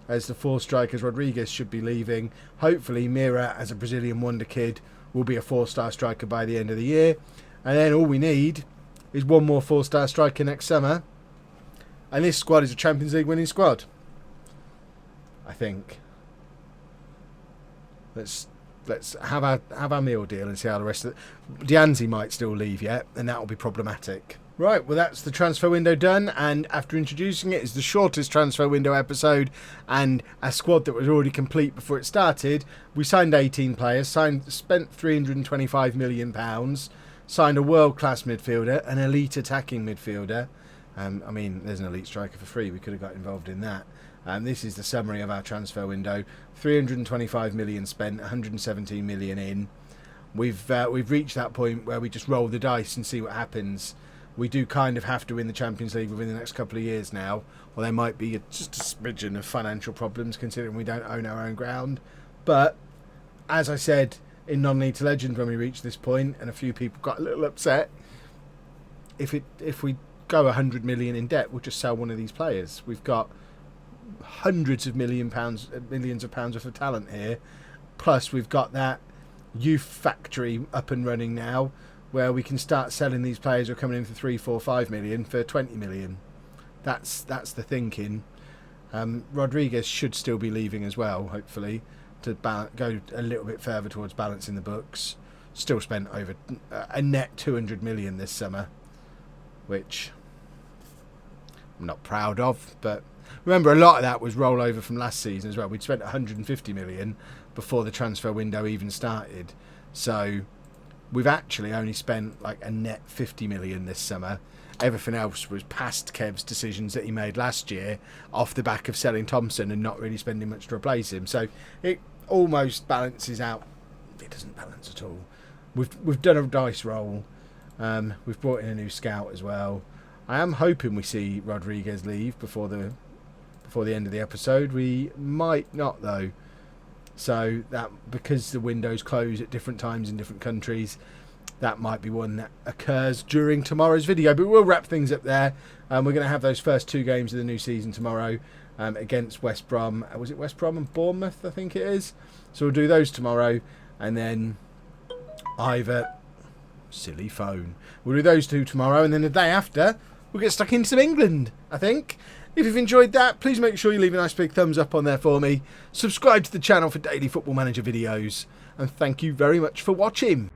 as the 4 strikers. Rodriguez should be leaving. Hopefully Mira, as a Brazilian wonder kid, will be a 4-star striker by the end of the year. And then all we need is one more 4-star striker next summer. And this squad is a Champions League winning squad, I think. Let's have our meal deal and see how the rest of Dianzi might still leave yet, and that will be problematic. Right, well, that's the transfer window done, and after introducing it, it's the shortest transfer window episode, and a squad that was already complete before it started. We signed 18 players, spent £325 million, signed a world-class midfielder, an elite attacking midfielder. I mean, there's an elite striker for free. We could have got involved in that. This is the summary of our transfer window. 325 million spent, 117 million in. We've reached that point where we just roll the dice and see what happens. We do kind of have to win the Champions League within the next couple of years now, or there might be just a smidgen of financial problems considering we don't own our own ground. But as I said in Non-League to Legend when we reached this point, and a few people got a little upset, if we go 100 million in debt, we'll just sell one of these players. We've got hundreds of millions of pounds worth of talent here, plus we've got that youth factory up and running now, where we can start selling these players who are coming in for 3, 4, 5 million for 20 million. That's the thinking. Rodriguez should still be leaving as well, hopefully, to go a little bit further towards balancing the books. Still spent over a net 200 million this summer, which I'm not proud of, but remember, a lot of that was rollover from last season as well. We'd spent 150 million before the transfer window even started. So we've actually only spent like a net 50 million this summer. Everything else was past Kev's decisions that he made last year off the back of selling Thompson and not really spending much to replace him. So it almost balances out. It doesn't balance at all. We've done a dice roll. We've brought in a new scout as well. I am hoping we see Rodriguez leave before the end of the episode. We might not, though. So that, because the windows close at different times in different countries, that might be one that occurs during tomorrow's video. But we'll wrap things up there. We're going to have those first 2 games of the new season tomorrow against West Brom. Was it West Brom and Bournemouth, I think it is? So we'll do those tomorrow. And then either... Silly phone. We'll do those 2 tomorrow. And then the day after, we'll get stuck into some England, I think. If you've enjoyed that, please make sure you leave a nice big thumbs up on there for me. Subscribe to the channel for daily Football Manager videos. And thank you very much for watching.